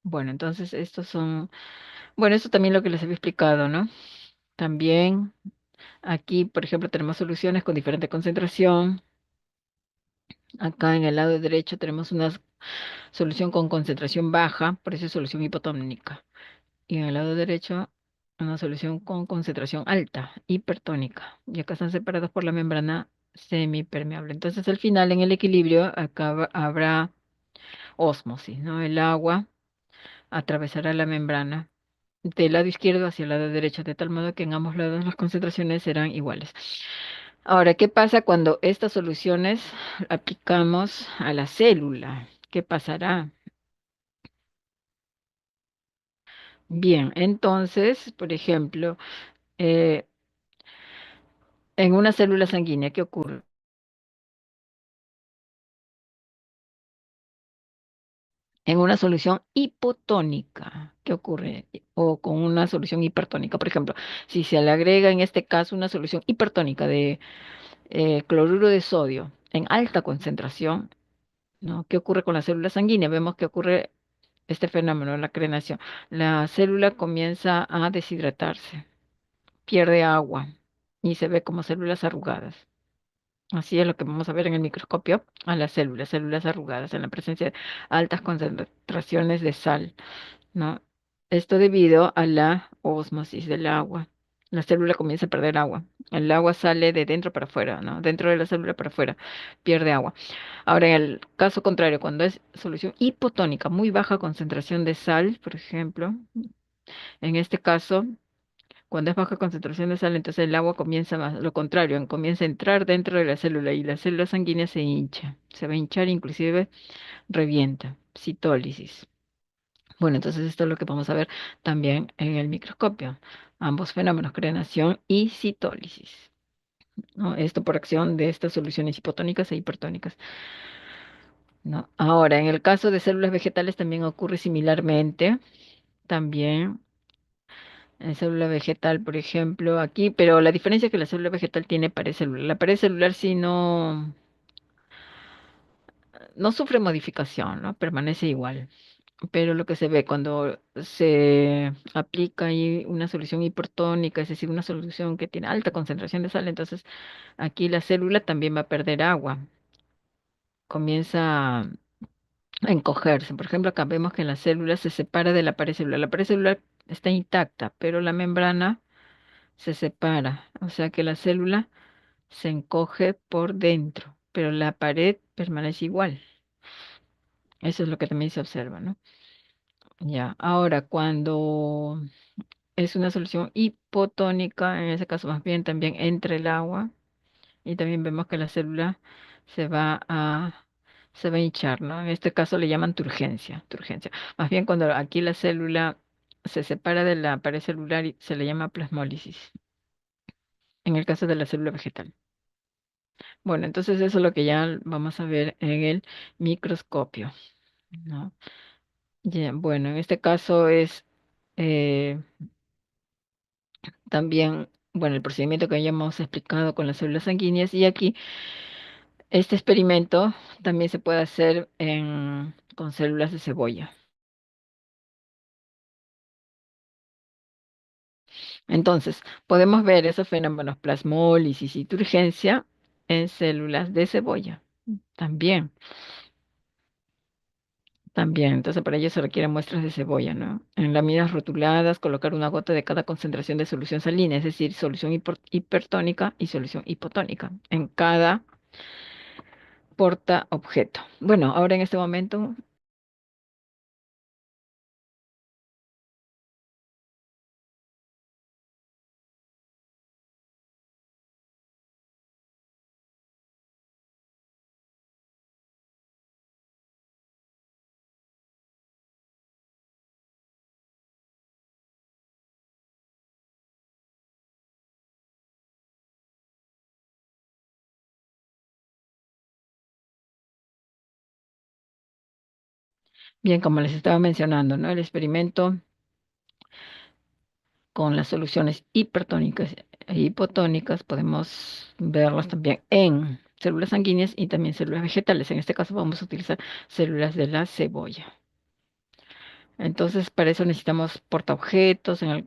Bueno, entonces estos son, bueno, esto también lo que les había explicado, ¿no? También Aquí, por ejemplo, tenemos soluciones con diferente concentración. Acá en el lado derecho tenemos una solución con concentración baja, por eso es solución hipotónica. Y en el lado derecho, una solución con concentración alta, hipertónica. Y acá están separados por la membrana semipermeable. Entonces, al final, en el equilibrio, acá habrá ósmosis, ¿no? El agua atravesará la membrana del lado izquierdo hacia el lado derecho, de tal modo que en ambos lados las concentraciones serán iguales. Ahora, ¿qué pasa cuando estas soluciones aplicamos a la célula? ¿Qué pasará? Bien, entonces, por ejemplo, eh, en una célula sanguínea, ¿qué ocurre? En una solución hipotónica, ¿qué ocurre? O con una solución hipertónica. Por ejemplo, si se le agrega en este caso una solución hipertónica de cloruro de sodio en alta concentración, ¿no? ¿Qué ocurre con la célula sanguínea? Vemos que ocurre este fenómeno, la crenación. La célula comienza a deshidratarse, pierde agua y se ve como células arrugadas. Así es lo que vamos a ver en el microscopio a las células arrugadas en la presencia de altas concentraciones de sal, ¿no? Esto debido a la ósmosis del agua. La célula comienza a perder agua. El agua sale de dentro para afuera, ¿no? Dentro de la célula para afuera, pierde agua. Ahora, en el caso contrario, cuando es solución hipotónica, muy baja concentración de sal, por ejemplo, en este caso, cuando es baja concentración de sal, entonces el agua comienza más, lo contrario, comienza a entrar dentro de la célula y la célula sanguínea se hincha, se va a hinchar, inclusive revienta, citólisis. Bueno, entonces esto es lo que vamos a ver también en el microscopio, ambos fenómenos, crenación y citólisis, ¿no? Esto por acción de estas soluciones hipotónicas e hipertónicas, ¿no? Ahora, en el caso de células vegetales también ocurre similarmente, también en célula vegetal, por ejemplo, aquí, pero la diferencia es que la célula vegetal tiene pared celular. La pared celular sí no sufre modificación, ¿no? Permanece igual. Pero lo que se ve cuando se aplica ahí una solución hipertónica, es decir, una solución que tiene alta concentración de sal, entonces aquí la célula también va a perder agua, comienza a encogerse. Por ejemplo, acá vemos que la célula se separa de la pared celular. La pared celular está intacta, pero la membrana se separa, o sea que la célula se encoge por dentro, pero la pared permanece igual. Eso es lo que también se observa, ¿no? Ya, ahora cuando es una solución hipotónica, en ese caso más bien también entre el agua, y también vemos que la célula se va a, se va a hinchar, ¿no? En este caso le llaman turgencia, turgencia. Más bien cuando aquí la célula se separa de la pared celular y se le llama plasmólisis, en el caso de la célula vegetal. Bueno, entonces eso es lo que ya vamos a ver en el microscopio, ¿no? Ya, bueno, en este caso es eh, también, bueno, el procedimiento que ya hemos explicado con las células sanguíneas y aquí este experimento también se puede hacer con células de cebolla. Entonces, podemos ver esos fenómenos plasmólisis y turgencia en células de cebolla. También. También, entonces para ello se requieren muestras de cebolla, ¿no? En láminas rotuladas, colocar una gota de cada concentración de solución salina, es decir, solución hipertónica y solución hipotónica, en cada porta objeto. Bueno, ahora en este momento, bien, como les estaba mencionando, ¿no? El experimento con las soluciones hipertónicas e hipotónicas podemos verlas también en células sanguíneas y también células vegetales. En este caso vamos a utilizar células de la cebolla. Entonces, para eso necesitamos portaobjetos, en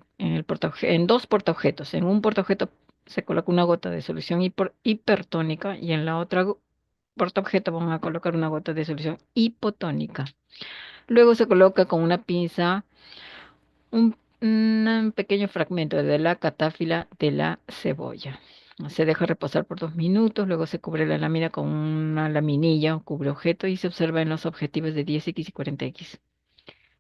dos portaobjetos. En un portaobjeto se coloca una gota de solución hipertónica y en la otra portaobjeto van a colocar una gota de solución hipotónica. Luego se coloca con una pinza un pequeño fragmento de la catáfila de la cebolla. Se deja reposar por 2 minutos, luego se cubre la lámina con una laminilla o cubre objeto y se observa en los objetivos de 10x y 40x.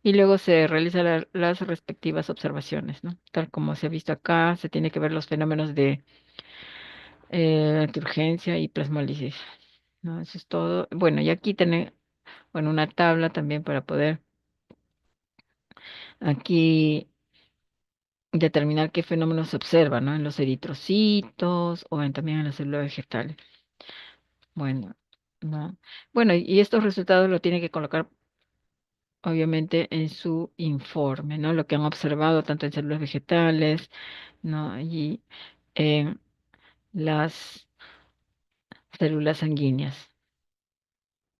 Y luego se realizan las respectivas observaciones, ¿no? Tal como se ha visto acá, se tiene que ver los fenómenos de turgencia y plasmólisis, ¿no? Eso es todo. Bueno, y aquí tiene, bueno, una tabla también para poder aquí determinar qué fenómenos se observan, ¿no? En los eritrocitos o también en las células vegetales. Bueno, ¿no? Bueno, y estos resultados lo tiene que colocar obviamente en su informe, ¿no? Lo que han observado tanto en células vegetales, ¿no? Y en las células sanguíneas.